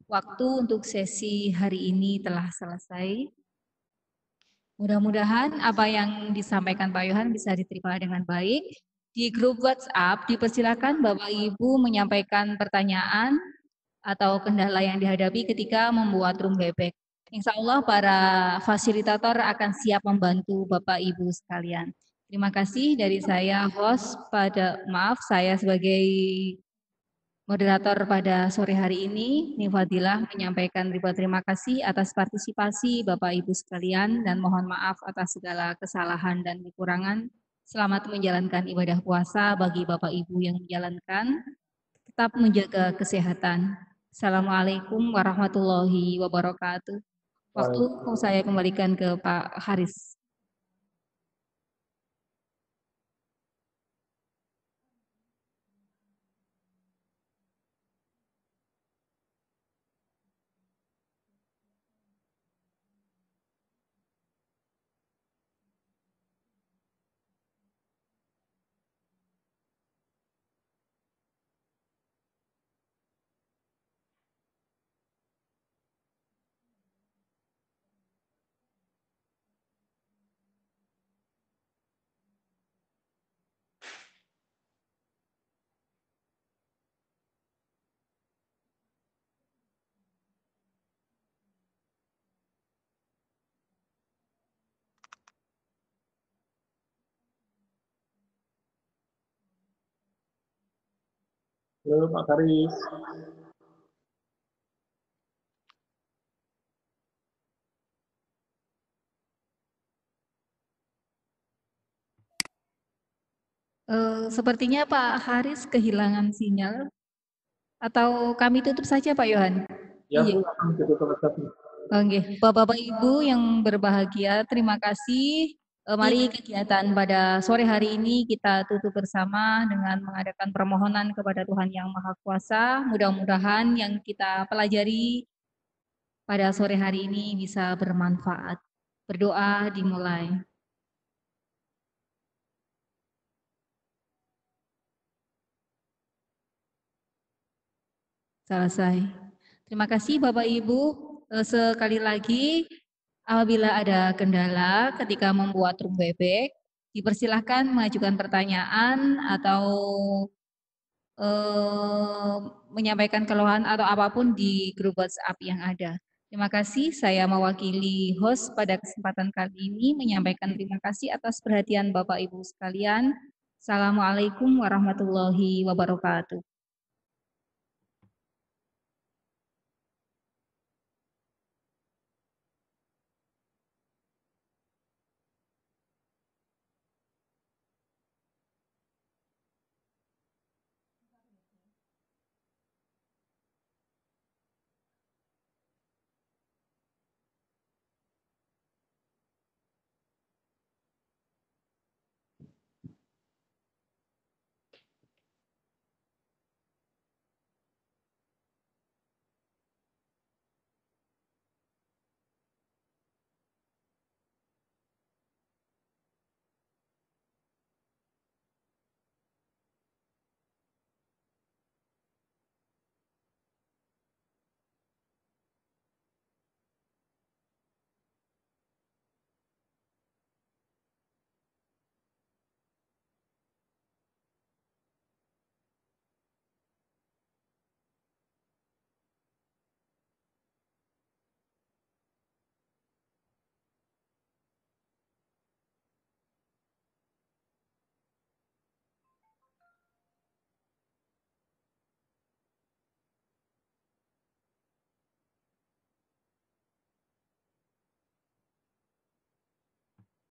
Waktu untuk sesi hari ini telah selesai. Mudah-mudahan apa yang disampaikan Pak Yohan bisa diterima dengan baik. Di grup WhatsApp dipersilakan Bapak Ibu menyampaikan pertanyaan atau kendala yang dihadapi ketika membuat room Webex. Insya Allah para fasilitator akan siap membantu Bapak Ibu sekalian. Terima kasih dari saya host saya sebagai moderator pada sore hari ini, Nifadilah menyampaikan ribuan terima kasih atas partisipasi Bapak Ibu sekalian dan mohon maaf atas segala kesalahan dan kekurangan. Selamat menjalankan ibadah puasa bagi Bapak Ibu yang menjalankan. Tetap menjaga kesehatan. Assalamualaikum warahmatullahi wabarakatuh. Waktu saya kembalikan ke Pak Haris. Halo Pak Karis. Sepertinya Pak Haris kehilangan sinyal. Atau kami tutup saja Pak Yohan? Ya, Bu, akan ditutup saja. Oke, Bapak Ibu yang berbahagia, terima kasih. Mari kegiatan pada sore hari ini kita tutup bersama dengan mengadakan permohonan kepada Tuhan Yang Maha Kuasa. Mudah-mudahan yang kita pelajari pada sore hari ini bisa bermanfaat. Berdoa dimulai. Selesai. Terima kasih Bapak Ibu. Sekali lagi, apabila ada kendala ketika membuat room Webex, dipersilahkan mengajukan pertanyaan atau menyampaikan keluhan atau apapun di grup WhatsApp yang ada. Terima kasih, saya mewakili host pada kesempatan kali ini menyampaikan terima kasih atas perhatian Bapak Ibu sekalian. Assalamualaikum warahmatullahi wabarakatuh.